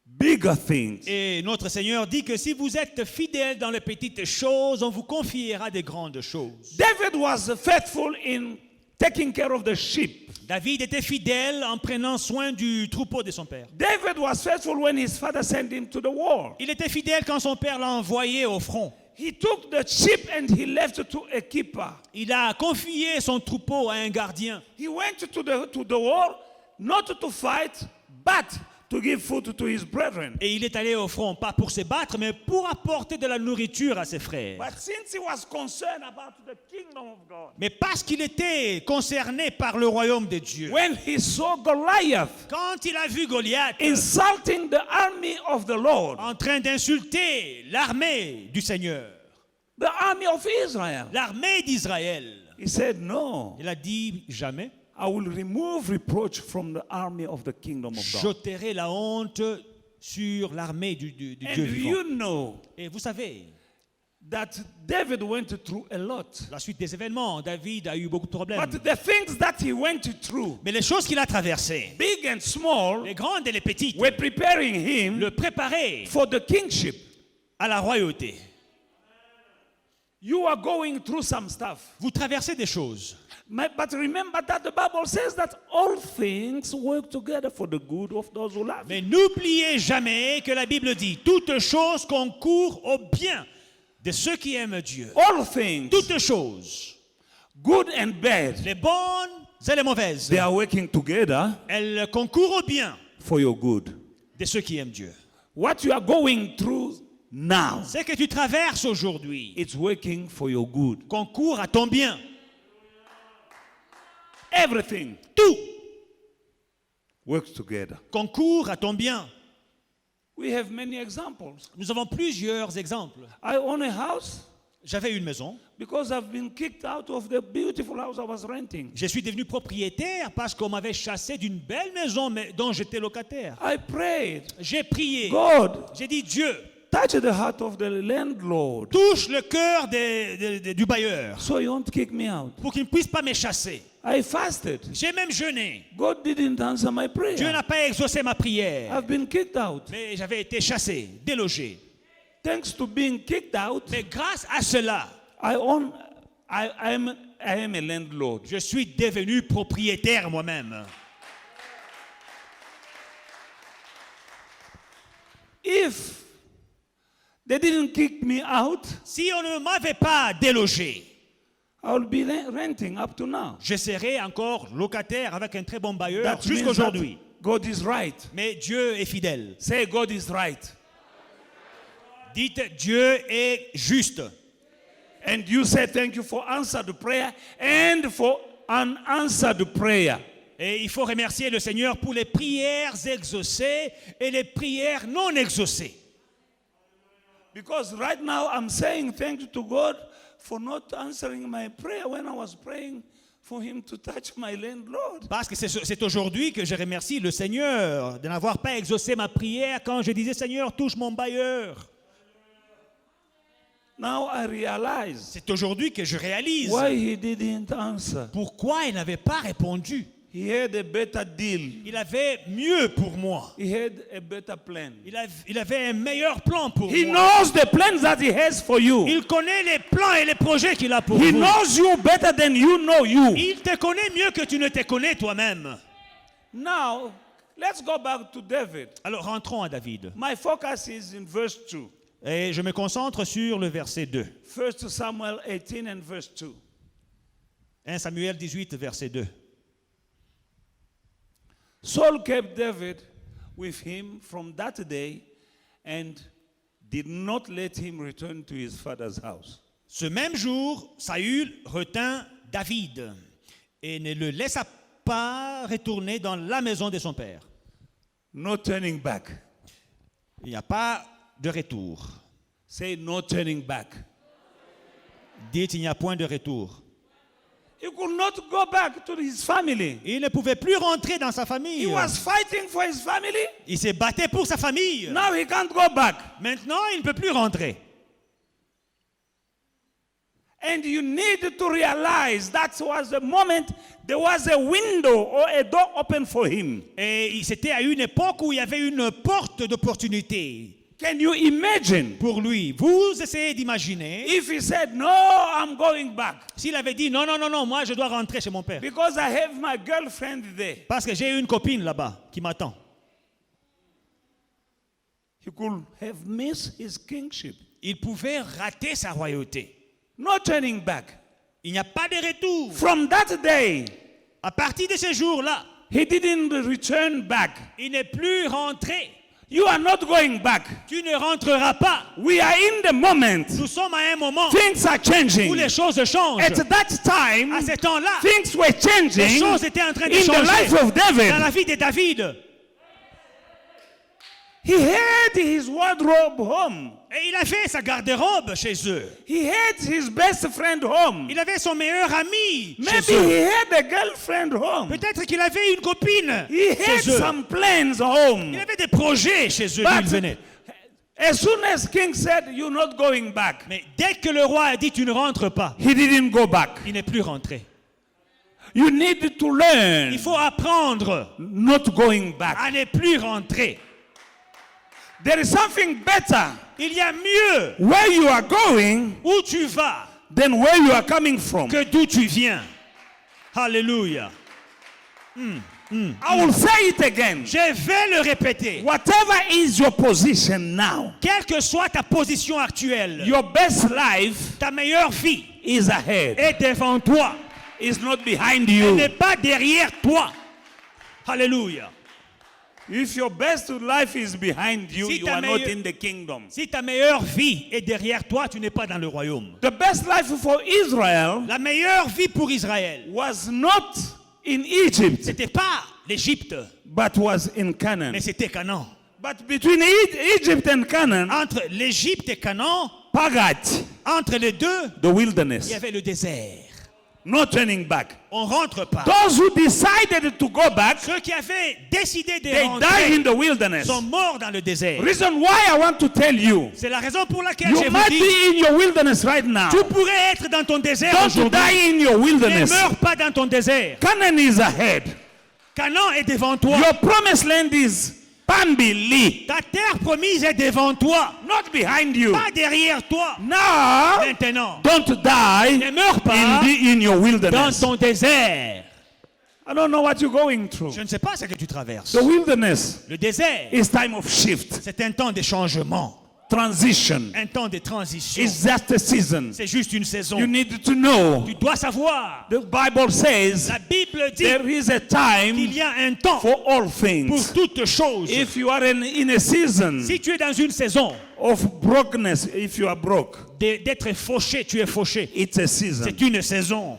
Speaker 2: bigger things.
Speaker 3: Et notre Seigneur dit que si vous êtes fidèle dans les petites choses, on vous confiera des grandes choses.
Speaker 2: David was faithful in taking care of the sheep.
Speaker 3: David était fidèle en prenant soin du troupeau de son père.
Speaker 2: David was faithful when his father sent him to the war.
Speaker 3: Il était fidèle quand son père l'a envoyé au front.
Speaker 2: He took the sheep and he left it to a keeper.
Speaker 3: Il a confié son troupeau à un gardien.
Speaker 2: He went to the war not to fight, but to give food to his brethren.
Speaker 3: Et il est allé au front, pas pour se battre, mais pour apporter de la nourriture à ses frères.
Speaker 2: But since he was concerned about the kingdom of God,
Speaker 3: Mais parce qu'il était concerné par le royaume de Dieu,
Speaker 2: when he saw Goliath
Speaker 3: quand il a vu Goliath
Speaker 2: insulting the army of the Lord,
Speaker 3: en train d'insulter l'armée du Seigneur,
Speaker 2: the army of Israel,
Speaker 3: l'armée d'Israël,
Speaker 2: he said, no,
Speaker 3: il a dit jamais,
Speaker 2: I will remove reproach from the army of the kingdom of God.
Speaker 3: j'ôterai la honte sur l'armée du Dieu
Speaker 2: And
Speaker 3: vivant.
Speaker 2: you know
Speaker 3: Et vous savez,
Speaker 2: that David went through a lot.
Speaker 3: la suite des événements, David a eu beaucoup de problèmes.
Speaker 2: But the things that he went through,
Speaker 3: Mais les choses qu'il a traversées,
Speaker 2: big and small,
Speaker 3: les grandes et les petites,
Speaker 2: were preparing him
Speaker 3: le préparaient
Speaker 2: for the kingship.
Speaker 3: à la royauté.
Speaker 2: You are going through some stuff.
Speaker 3: Vous traversez des choses.
Speaker 2: But remember that the Bible says that all things work together for the good of those who love.
Speaker 3: Mais n'oubliez jamais que la Bible dit toutes choses concourent au bien de ceux qui aiment Dieu.
Speaker 2: All things,
Speaker 3: Toutes choses,
Speaker 2: good and bad,
Speaker 3: les bonnes et les mauvaises,
Speaker 2: they are working together
Speaker 3: elles concourent au bien
Speaker 2: for your good.
Speaker 3: de ceux qui aiment Dieu.
Speaker 2: What you are going through now,
Speaker 3: Ce que tu traverses aujourd'hui
Speaker 2: it's working for your good.
Speaker 3: concourt à ton bien.
Speaker 2: Everything
Speaker 3: Tout
Speaker 2: works together.
Speaker 3: concourt à ton bien.
Speaker 2: We have many examples.
Speaker 3: Nous avons plusieurs exemples.
Speaker 2: I own a house
Speaker 3: J'avais une maison.
Speaker 2: because I've been kicked out of the beautiful house I was renting.
Speaker 3: Je suis devenu propriétaire parce qu'on m'avait chassé d'une belle maison dont j'étais locataire.
Speaker 2: I prayed,
Speaker 3: J'ai prié.
Speaker 2: God,
Speaker 3: J'ai dit, Dieu,
Speaker 2: touch the heart of the landlord
Speaker 3: touche le cœur du bailleur
Speaker 2: so he won't kick me out.
Speaker 3: pour qu'il ne puisse pas me chasser.
Speaker 2: I fasted.
Speaker 3: J'ai même jeûné.
Speaker 2: God didn't answer my
Speaker 3: Dieu
Speaker 2: prayer.
Speaker 3: n'a pas exaucé ma prière.
Speaker 2: I've been kicked out.
Speaker 3: Mais j'avais été chassé, délogé.
Speaker 2: Thanks to being kicked out,
Speaker 3: Mais grâce à cela,
Speaker 2: I am a landlord.
Speaker 3: je suis devenu propriétaire moi-même.
Speaker 2: If they didn't kick me out,
Speaker 3: Si on ne m'avait pas délogé,
Speaker 2: I will be renting up to now.
Speaker 3: je serais encore locataire avec un très bon bailleur
Speaker 2: That
Speaker 3: jusqu'à
Speaker 2: means
Speaker 3: aujourd'hui.
Speaker 2: that God is right.
Speaker 3: Mais Dieu est fidèle.
Speaker 2: Say God is right.
Speaker 3: Dites, Dieu est juste.
Speaker 2: And you say thank you for answered prayer and for unanswered prayer.
Speaker 3: Et il faut remercier le Seigneur pour les prières exaucées et les prières non exaucées.
Speaker 2: Because right now I'm saying thank you to God for not answering my prayer when I was praying for him to touch my landlord.
Speaker 3: Parce que c'est aujourd'hui que je remercie le Seigneur de n'avoir pas exaucé ma prière quand je disais Seigneur, touche mon bailleur.
Speaker 2: Now I realize
Speaker 3: C'est aujourd'hui que je réalise
Speaker 2: why he didn't answer.
Speaker 3: pourquoi il n'avait pas répondu.
Speaker 2: He had a better deal.
Speaker 3: Il avait mieux pour moi.
Speaker 2: He had a better plan.
Speaker 3: Il avait un meilleur plan pour
Speaker 2: He
Speaker 3: moi.
Speaker 2: knows the plans that he has for you.
Speaker 3: Il connaît les plans et les projets qu'il a pour
Speaker 2: He
Speaker 3: vous.
Speaker 2: knows you better than you know you.
Speaker 3: Il te connaît mieux que tu ne te connais toi-même.
Speaker 2: Now, let's go back to David.
Speaker 3: Alors rentrons à David.
Speaker 2: My focus is in verse 2.
Speaker 3: Et je me concentre sur le verset 2.
Speaker 2: 1 Samuel 18 and verse 2.
Speaker 3: 1 Samuel 18, verset 2.
Speaker 2: Saul kept David with him from that day and did not let him return to his father's house.
Speaker 3: Ce même jour, Saül retint David et ne le laissa pas retourner dans la maison de son père.
Speaker 2: No turning back.
Speaker 3: Il n'y a pas de retour.
Speaker 2: Say no turning back.
Speaker 3: Dites, il n'y a point de retour.
Speaker 2: He could not go back to his family.
Speaker 3: Il ne pouvait plus rentrer dans sa famille.
Speaker 2: He was fighting for his family.
Speaker 3: Il s'est battu pour sa famille.
Speaker 2: Now he can't go back.
Speaker 3: Maintenant, il ne peut plus rentrer.
Speaker 2: And you need to realize that was the moment there was a window or a door open for him.
Speaker 3: Et c'était à une époque où il y avait une porte d'opportunité
Speaker 2: Can you imagine
Speaker 3: pour lui. Vous essayez d'imaginer
Speaker 2: if he said, "No, I'm going back
Speaker 3: s'il avait dit non, non, non, non, moi je dois rentrer chez mon père.
Speaker 2: because I have my girlfriend there."
Speaker 3: Parce que j'ai une copine là-bas qui m'attend.
Speaker 2: He could have missed his kingship.
Speaker 3: Il pouvait rater sa royauté.
Speaker 2: No turning back.
Speaker 3: Il n'y a pas de retour.
Speaker 2: From that day,
Speaker 3: À partir de ce jour-là,
Speaker 2: he didn't return back.
Speaker 3: il n'est plus rentré.
Speaker 2: You are not going back.
Speaker 3: Tu ne rentreras pas.
Speaker 2: We are in the moment.
Speaker 3: Nous sommes à un moment
Speaker 2: Things are
Speaker 3: où
Speaker 2: changing.
Speaker 3: les choses changent.
Speaker 2: At that time,
Speaker 3: À ce temps-là,
Speaker 2: things were
Speaker 3: les
Speaker 2: changing
Speaker 3: choses étaient en train de
Speaker 2: in the life
Speaker 3: changer
Speaker 2: of
Speaker 3: dans
Speaker 2: David.
Speaker 3: la vie de David.
Speaker 2: He had his wardrobe home.
Speaker 3: Et il avait sa garde-robe chez eux.
Speaker 2: He had his best friend home.
Speaker 3: Il avait son meilleur ami
Speaker 2: Maybe
Speaker 3: chez eux.
Speaker 2: he had a girlfriend home.
Speaker 3: Peut-être qu'il avait une copine
Speaker 2: He had
Speaker 3: chez eux.
Speaker 2: some plans home.
Speaker 3: Il avait des projets chez eux d'où il
Speaker 2: But
Speaker 3: venait.
Speaker 2: as soon as King said, "You're not going back,"
Speaker 3: Mais dès que le roi a dit tu ne rentres pas,
Speaker 2: he didn't go back.
Speaker 3: il n'est plus rentré.
Speaker 2: You need to learn
Speaker 3: Il faut apprendre
Speaker 2: not going back.
Speaker 3: à ne plus rentrer.
Speaker 2: There is something better
Speaker 3: Il y a mieux
Speaker 2: where you are going
Speaker 3: où tu vas
Speaker 2: than where you are coming from.
Speaker 3: que d'où tu viens. Alléluia.
Speaker 2: I will say it again.
Speaker 3: Je vais le répéter.
Speaker 2: Whatever is your position now,
Speaker 3: Quelle que soit ta position actuelle,
Speaker 2: your best life
Speaker 3: ta meilleure vie
Speaker 2: is ahead.
Speaker 3: est devant toi.
Speaker 2: It's not behind
Speaker 3: Elle
Speaker 2: you.
Speaker 3: n'est pas derrière toi. Alléluia.
Speaker 2: If your best life is behind you,
Speaker 3: Si
Speaker 2: you
Speaker 3: ta
Speaker 2: are not
Speaker 3: meilleure-
Speaker 2: in the kingdom.
Speaker 3: Si ta meilleure vie est derrière toi, tu n'es pas dans le royaume.
Speaker 2: The best life for Israel
Speaker 3: La meilleure vie pour Israël,
Speaker 2: was not in Egypt,
Speaker 3: c'était pas l'Égypte,
Speaker 2: but was in Canaan.
Speaker 3: mais c'était Canaan.
Speaker 2: But between Egypt and Canaan,
Speaker 3: Entre l'Égypte et Canaan,
Speaker 2: Pagat,
Speaker 3: entre les deux,
Speaker 2: the wilderness.
Speaker 3: il y avait le désert.
Speaker 2: No turning back.
Speaker 3: On rentre pas.
Speaker 2: Those who decided to go back,
Speaker 3: Ceux qui avaient décidé de
Speaker 2: they died
Speaker 3: rentrer
Speaker 2: in the wilderness.
Speaker 3: sont morts dans le désert.
Speaker 2: Reason why I want to tell you,
Speaker 3: C'est la raison pour laquelle je
Speaker 2: you
Speaker 3: vous
Speaker 2: might
Speaker 3: dis,
Speaker 2: be in your wilderness right now.
Speaker 3: tu pourrais être dans ton désert
Speaker 2: Don't
Speaker 3: aujourd'hui.
Speaker 2: die in your
Speaker 3: Ne
Speaker 2: wilderness.
Speaker 3: meurs pas dans ton désert.
Speaker 2: Canaan is ahead.
Speaker 3: Canaan est devant toi.
Speaker 2: Your promised land is Pambili,
Speaker 3: Ta terre promise est devant toi,
Speaker 2: not behind you.
Speaker 3: pas derrière toi.
Speaker 2: Now,
Speaker 3: Maintenant,
Speaker 2: don't die
Speaker 3: ne meurs pas
Speaker 2: in your
Speaker 3: dans
Speaker 2: wilderness.
Speaker 3: ton désert.
Speaker 2: I don't know what you're going through.
Speaker 3: Je ne sais pas ce que tu traverses.
Speaker 2: The wilderness
Speaker 3: Le désert,
Speaker 2: is time of shift,
Speaker 3: c'est un temps de changement,
Speaker 2: transition.
Speaker 3: un temps de transition.
Speaker 2: It's just a season.
Speaker 3: C'est juste une saison.
Speaker 2: You need to know.
Speaker 3: Tu dois savoir.
Speaker 2: The Bible says
Speaker 3: La Bible dit
Speaker 2: there is a
Speaker 3: qu'il
Speaker 2: time
Speaker 3: y a un temps
Speaker 2: for all
Speaker 3: pour
Speaker 2: things.
Speaker 3: toutes choses.
Speaker 2: If you are in a season
Speaker 3: Si tu es dans une saison
Speaker 2: of brokenness, if you are broke,
Speaker 3: d'être fauché, tu es fauché.
Speaker 2: it's a season.
Speaker 3: C'est une saison.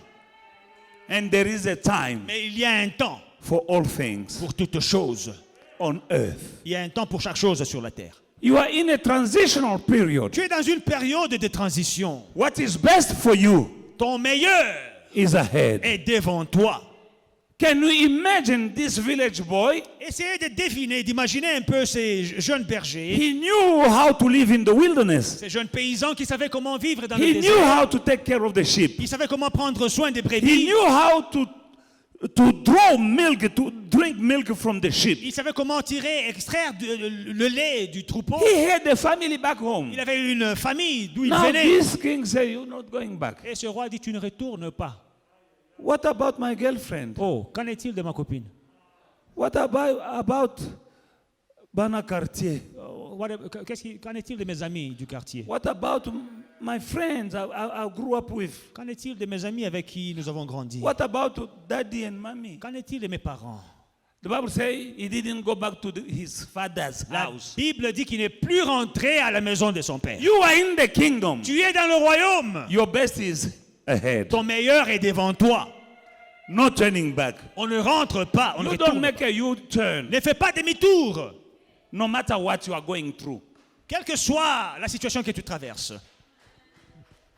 Speaker 2: And there is a time
Speaker 3: Mais il y a un temps
Speaker 2: for all things
Speaker 3: pour toutes choses.
Speaker 2: on earth.
Speaker 3: Il y a un temps pour chaque chose sur la terre.
Speaker 2: You are in a transitional period.
Speaker 3: Tu es dans une période de transition.
Speaker 2: What is best for you
Speaker 3: Ton meilleur
Speaker 2: is ahead.
Speaker 3: est devant toi.
Speaker 2: Can you imagine this village boy?
Speaker 3: Essayez de deviner, d'imaginer un peu ces jeunes bergers,
Speaker 2: He knew how to live in the wilderness.
Speaker 3: ces jeunes paysans qui savaient comment vivre dans le
Speaker 2: He knew
Speaker 3: désert.
Speaker 2: how to take care of the sheep.
Speaker 3: Ils savaient comment prendre soin des
Speaker 2: He
Speaker 3: brebis.
Speaker 2: knew how to draw milk, to drink milk from the sheep.
Speaker 3: Ils savaient comment tirer, extraire le lait du troupeau.
Speaker 2: He had a family back home.
Speaker 3: Il avait une famille d'où il
Speaker 2: Now
Speaker 3: venait.
Speaker 2: this king say, you're not going back.
Speaker 3: Et ce roi dit, tu ne retournes pas.
Speaker 2: What about my girlfriend?
Speaker 3: Oh, qu'en est-il de ma copine?
Speaker 2: What about Bana Cartier?
Speaker 3: Qu'en est-il de mes amis du quartier?
Speaker 2: What about my friends I grew up with?
Speaker 3: Qu'en est-il de mes amis avec qui nous avons grandi?
Speaker 2: What about daddy and mommy?
Speaker 3: Qu'en est-il de mes parents?
Speaker 2: The Bible says he didn't go back to his father's
Speaker 3: La
Speaker 2: house.
Speaker 3: Bible dit qu'il n'est plus rentré à la maison de son père.
Speaker 2: You are in the kingdom.
Speaker 3: Tu es dans le royaume.
Speaker 2: Your best is ahead.
Speaker 3: Ton meilleur est devant toi.
Speaker 2: No turning back.
Speaker 3: On ne rentre pas, on ne
Speaker 2: You don't
Speaker 3: retourne.
Speaker 2: make a U-turn.
Speaker 3: Ne fais pas demi-tour.
Speaker 2: No matter what you are going through.
Speaker 3: Quelle que soit la situation que tu traverses.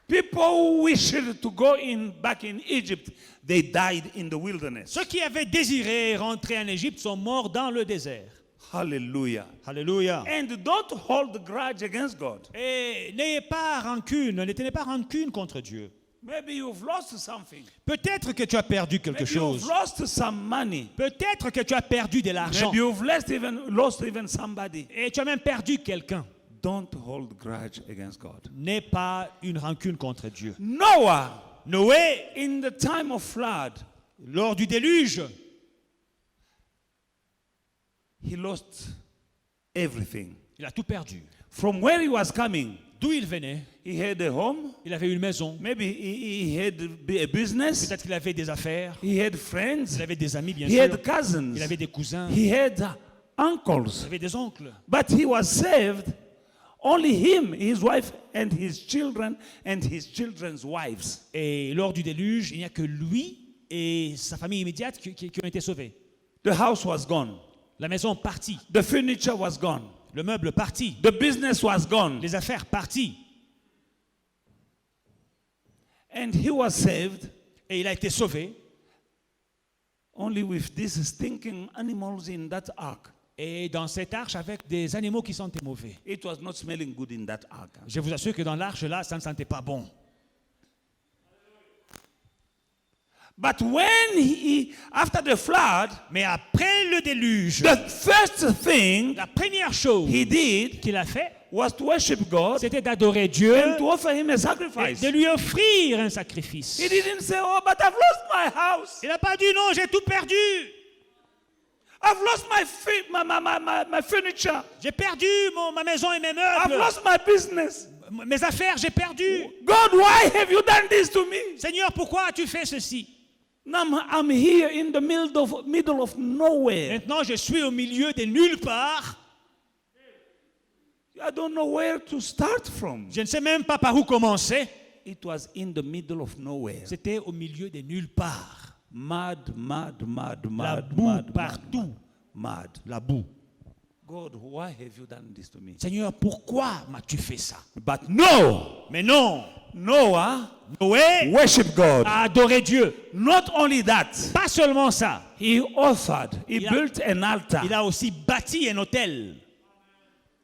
Speaker 2: People who wished to go back in Egypt, they died in the wilderness.
Speaker 3: Ceux qui avaient désiré rentrer en Égypte sont morts dans le désert.
Speaker 2: Hallelujah.
Speaker 3: Alléluia.
Speaker 2: And don't hold grudge against God.
Speaker 3: Et n'ayez pas rancune, ne tenez pas rancune contre Dieu.
Speaker 2: Maybe you've lost something.
Speaker 3: Peut-être que tu as perdu quelque
Speaker 2: Maybe you've
Speaker 3: chose.
Speaker 2: lost some money.
Speaker 3: Peut-être que tu as perdu de l'argent.
Speaker 2: Maybe you've lost even somebody.
Speaker 3: Et tu as même perdu quelqu'un.
Speaker 2: Don't hold grudge against God.
Speaker 3: N'aie pas une rancune contre Dieu.
Speaker 2: Noah,
Speaker 3: Noé,
Speaker 2: in the time of flood,
Speaker 3: lors du déluge,
Speaker 2: he lost everything.
Speaker 3: il a tout perdu.
Speaker 2: From where he was coming,
Speaker 3: D'où il venait,
Speaker 2: he had a home.
Speaker 3: il avait une maison.
Speaker 2: Maybe he had a business.
Speaker 3: Peut-être qu'il avait des affaires.
Speaker 2: He had friends.
Speaker 3: Il avait des amis, bien
Speaker 2: He
Speaker 3: sûr.
Speaker 2: had cousins.
Speaker 3: Il avait des cousins.
Speaker 2: He had
Speaker 3: Il
Speaker 2: uncles.
Speaker 3: avait des oncles.
Speaker 2: But he was saved. Only him, his wife, and his children, and his children's wives.
Speaker 3: Et lors du déluge, il n'y a que lui et sa famille immédiate qui ont été sauvés.
Speaker 2: The house was gone.
Speaker 3: La maison partie.
Speaker 2: The furniture was gone.
Speaker 3: Le meuble parti.
Speaker 2: The business was gone.
Speaker 3: Les affaires parties.
Speaker 2: And he was saved
Speaker 3: Et il a été sauvé.
Speaker 2: only with these stinking animals in that ark.
Speaker 3: Et dans cette arche avec des animaux qui sentaient mauvais.
Speaker 2: It was not smelling good in that ark.
Speaker 3: Je vous assure que dans l'arche là, ça ne sentait pas bon.
Speaker 2: But when after the flood,
Speaker 3: Mais après le déluge,
Speaker 2: the first thing
Speaker 3: la première chose
Speaker 2: he did
Speaker 3: qu'il a fait,
Speaker 2: was to worship God
Speaker 3: c'était d'adorer Dieu
Speaker 2: and to offer him a
Speaker 3: et
Speaker 2: sacrifice.
Speaker 3: de lui offrir un sacrifice.
Speaker 2: He didn't say, "Oh, but I've lost my house.
Speaker 3: Il n'a pas dit non, j'ai tout perdu.
Speaker 2: I've lost my furniture.
Speaker 3: J'ai perdu ma maison et mes
Speaker 2: I've
Speaker 3: meubles.
Speaker 2: lost my business.
Speaker 3: Mes affaires, j'ai perdu.
Speaker 2: God, why have you done this to me?
Speaker 3: Seigneur, pourquoi as-tu fait ceci?
Speaker 2: Now I'm here in the middle of nowhere.
Speaker 3: Maintenant, je suis au milieu de nulle part.
Speaker 2: I don't know where to start from.
Speaker 3: Je ne sais même pas par où commencer.
Speaker 2: It was in the middle of nowhere.
Speaker 3: C'était au milieu de nulle part.
Speaker 2: Mad.
Speaker 3: La boue partout.
Speaker 2: Mad.
Speaker 3: La boue.
Speaker 2: God, why have you done this to me?
Speaker 3: Seigneur, pourquoi m'as-tu fait ça?
Speaker 2: But no,
Speaker 3: Mais non.
Speaker 2: Noah
Speaker 3: Noé
Speaker 2: worshiped God.
Speaker 3: a adoré Dieu.
Speaker 2: Not only that,
Speaker 3: Pas seulement ça.
Speaker 2: he built an altar
Speaker 3: Il a aussi bâti un autel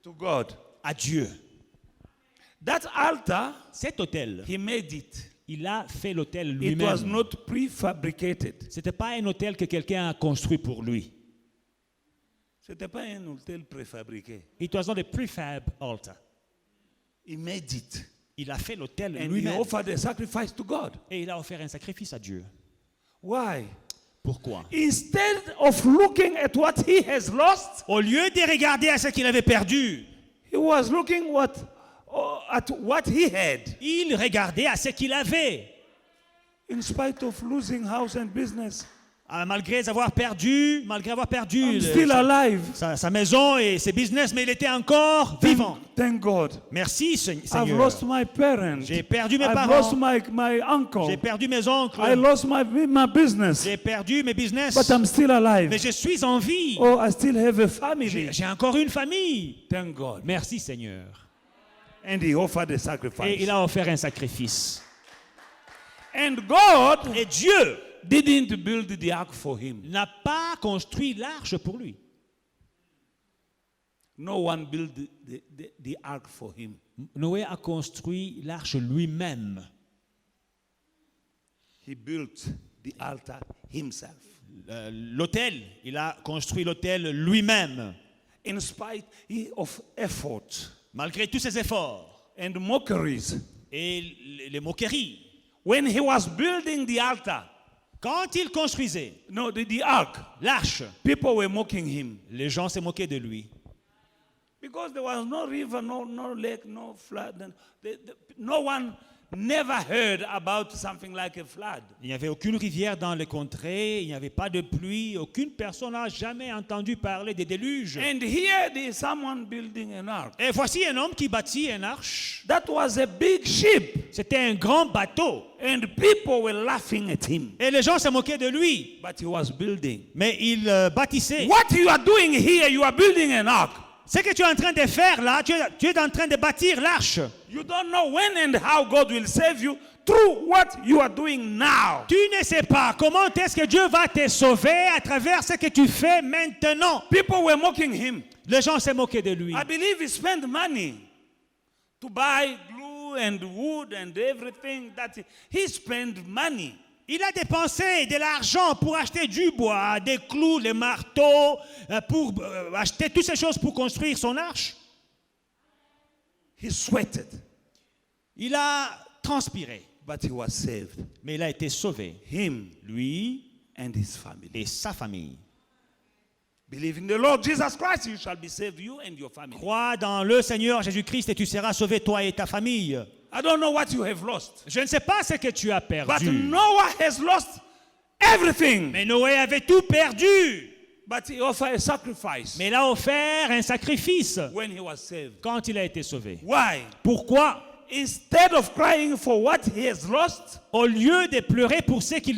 Speaker 2: to God.
Speaker 3: à Dieu.
Speaker 2: That altar,
Speaker 3: Cet autel,
Speaker 2: he made it.
Speaker 3: il a fait l'autel
Speaker 2: It was
Speaker 3: lui-même.
Speaker 2: not prefabricated.
Speaker 3: C'était pas un autel que quelqu'un a construit pour lui.
Speaker 2: C'était pas un hôtel préfabriqué.
Speaker 3: It was not a prefab altar.
Speaker 2: He made it.
Speaker 3: Il a fait l'autel
Speaker 2: And he
Speaker 3: lui-même.
Speaker 2: offered a sacrifice to God.
Speaker 3: Et il a offert un sacrifice à Dieu.
Speaker 2: Why?
Speaker 3: Pourquoi?
Speaker 2: Instead of looking at what he has lost,
Speaker 3: Au lieu de regarder à ce qu'il avait perdu,
Speaker 2: he was looking at what he had.
Speaker 3: il regardait à ce qu'il avait.
Speaker 2: In spite of losing house and business,
Speaker 3: Malgré avoir perdu
Speaker 2: I'm still alive.
Speaker 3: sa maison et ses business, mais il était encore vivant.
Speaker 2: Thank God.
Speaker 3: Merci
Speaker 2: I've
Speaker 3: Seigneur.
Speaker 2: lost my parents.
Speaker 3: J'ai perdu mes
Speaker 2: I've
Speaker 3: parents.
Speaker 2: lost my uncle.
Speaker 3: J'ai perdu mes oncles.
Speaker 2: I lost my business.
Speaker 3: J'ai perdu mes business.
Speaker 2: But I'm still alive.
Speaker 3: Mais je suis en vie.
Speaker 2: Oh, I still have a family.
Speaker 3: J'ai encore une famille.
Speaker 2: Thank God.
Speaker 3: Merci Seigneur.
Speaker 2: And he offered a
Speaker 3: Et
Speaker 2: sacrifice.
Speaker 3: il a offert un sacrifice.
Speaker 2: And God
Speaker 3: Et Dieu
Speaker 2: didn't build the ark for him.
Speaker 3: n'a pas construit l'arche pour lui.
Speaker 2: No one built the ark for him.
Speaker 3: Noé a construit l'arche lui-même.
Speaker 2: He built the altar himself.
Speaker 3: L'autel, il a construit l'autel lui-même.
Speaker 2: In spite of effort
Speaker 3: Malgré tous ses efforts
Speaker 2: and mockeries.
Speaker 3: et les moqueries.
Speaker 2: When he was building the altar,
Speaker 3: Quand il construisait
Speaker 2: the ark,
Speaker 3: l'arche,
Speaker 2: people were mocking him.
Speaker 3: les gens se moquaient de lui.
Speaker 2: Because there was no river, no lake, no flood. And no one never heard about something like a flood.
Speaker 3: Il n'y avait aucune rivière dans les contrées, il n'y avait pas de pluie, aucune personne n'a jamais entendu parler des déluges.
Speaker 2: And here there is someone building an ark.
Speaker 3: Et voici un homme qui bâtit une arche.
Speaker 2: That was a big ship.
Speaker 3: C'était un grand bateau.
Speaker 2: And people were laughing at him.
Speaker 3: Et les gens se moquaient de lui.
Speaker 2: But he was building.
Speaker 3: Mais il bâtissait.
Speaker 2: What you are doing here, you are building an ark.
Speaker 3: Ce que tu es en train de faire là, tu es en train de bâtir l'arche.
Speaker 2: You don't know when and how God will save you through what you are doing now.
Speaker 3: Tu ne sais pas comment est-ce que Dieu va te sauver à travers ce que tu fais maintenant.
Speaker 2: People were mocking him.
Speaker 3: Les gens se moquaient de lui.
Speaker 2: I believe he spent money to buy glue and wood and everything that he spent money.
Speaker 3: Il a dépensé de l'argent pour acheter du bois, des clous, les marteaux, pour acheter toutes ces choses pour construire son arche.
Speaker 2: He sweated,
Speaker 3: Il a transpiré,
Speaker 2: but he was saved.
Speaker 3: mais il a été sauvé.
Speaker 2: Him
Speaker 3: Lui
Speaker 2: and his family.
Speaker 3: et sa famille.
Speaker 2: Believe in the Lord Jesus Christ, you shall be saved, you and your family.
Speaker 3: Crois dans le Seigneur Jésus-Christ et tu seras sauvé, toi et ta famille.
Speaker 2: I don't know what you have lost,
Speaker 3: Je ne sais pas ce que tu as
Speaker 2: but
Speaker 3: perdu.
Speaker 2: Noah has lost everything.
Speaker 3: Mais Noé avait tout perdu.
Speaker 2: But he offered a sacrifice
Speaker 3: Mais il a offert un sacrifice
Speaker 2: when he was saved.
Speaker 3: quand il a été sauvé.
Speaker 2: Why?
Speaker 3: Pourquoi?
Speaker 2: Instead of crying for what he has lost,
Speaker 3: Au lieu de pleurer pour ce qu'il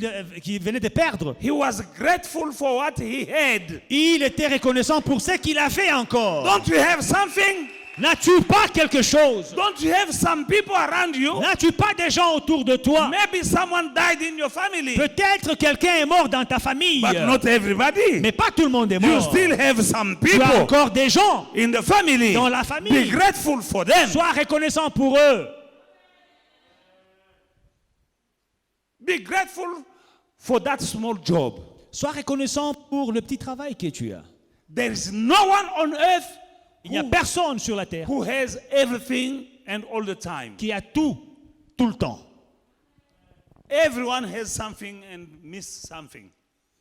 Speaker 3: venait de perdre,
Speaker 2: he was grateful for what he had.
Speaker 3: il était reconnaissant pour ce qu'il avait encore.
Speaker 2: Don't you have something?
Speaker 3: N'as-tu pas quelque chose?
Speaker 2: Don't you have some people around you?
Speaker 3: N'as-tu pas des gens autour de toi?
Speaker 2: Maybe someone died in your family,
Speaker 3: Peut-être quelqu'un est mort dans ta famille,
Speaker 2: but not everybody.
Speaker 3: mais pas tout le monde est
Speaker 2: You
Speaker 3: mort.
Speaker 2: still have some
Speaker 3: Tu as
Speaker 2: people
Speaker 3: encore des gens.
Speaker 2: in the family.
Speaker 3: Dans la famille.
Speaker 2: Be grateful for them.
Speaker 3: Sois reconnaissant pour eux.
Speaker 2: Be grateful for that small job.
Speaker 3: Sois reconnaissant pour le petit travail que tu as.
Speaker 2: There is no one on earth
Speaker 3: Il n'y a personne sur la terre
Speaker 2: who has everything and all the time.
Speaker 3: qui a tout le temps.
Speaker 2: Everyone has something and miss something.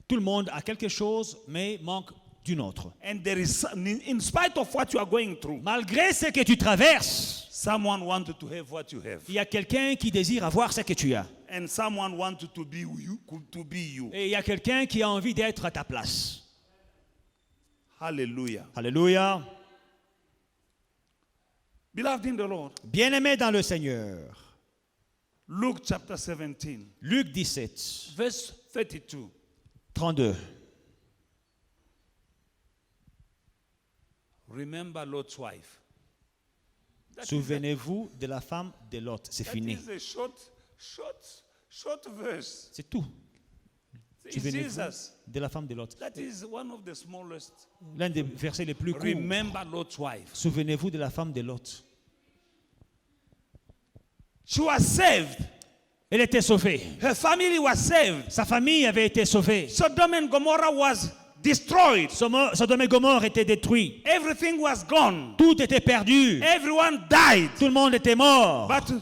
Speaker 3: Tout le monde a quelque chose, mais manque d'une autre.
Speaker 2: And there is, in spite of what you are going through,
Speaker 3: Malgré ce que tu traverses,
Speaker 2: someone wanted to have what you have.
Speaker 3: il y a quelqu'un qui désire avoir ce que tu as.
Speaker 2: And someone wanted to be you, to be you.
Speaker 3: Et il y a quelqu'un qui a envie d'être à ta place.
Speaker 2: Hallelujah.
Speaker 3: Alléluia.
Speaker 2: Beloved in the Lord,
Speaker 3: Bien-aimé dans le Seigneur.
Speaker 2: Luke chapter 17,
Speaker 3: Luc 17,
Speaker 2: verse 32.
Speaker 3: 32.
Speaker 2: Remember Lot's wife.
Speaker 3: Souvenez-vous de la femme de Lot. C'est
Speaker 2: That
Speaker 3: fini.
Speaker 2: is a short verse.
Speaker 3: C'est tout.
Speaker 2: It's
Speaker 3: Souvenez-vous
Speaker 2: Jesus.
Speaker 3: de la femme de Lot.
Speaker 2: That is one of the smallest.
Speaker 3: L'un des versets les plus courts.
Speaker 2: Remember Lot's wife.
Speaker 3: Souvenez-vous de la femme de Lot.
Speaker 2: She was saved.
Speaker 3: Elle était sauvée.
Speaker 2: Her family was saved.
Speaker 3: Sa famille avait été sauvée.
Speaker 2: Sodom and Gomorrah was destroyed.
Speaker 3: Sodome et Gomorrhe étaient détruits.
Speaker 2: Everything was gone.
Speaker 3: Tout était perdu.
Speaker 2: Everyone died.
Speaker 3: Tout le monde était mort.
Speaker 2: But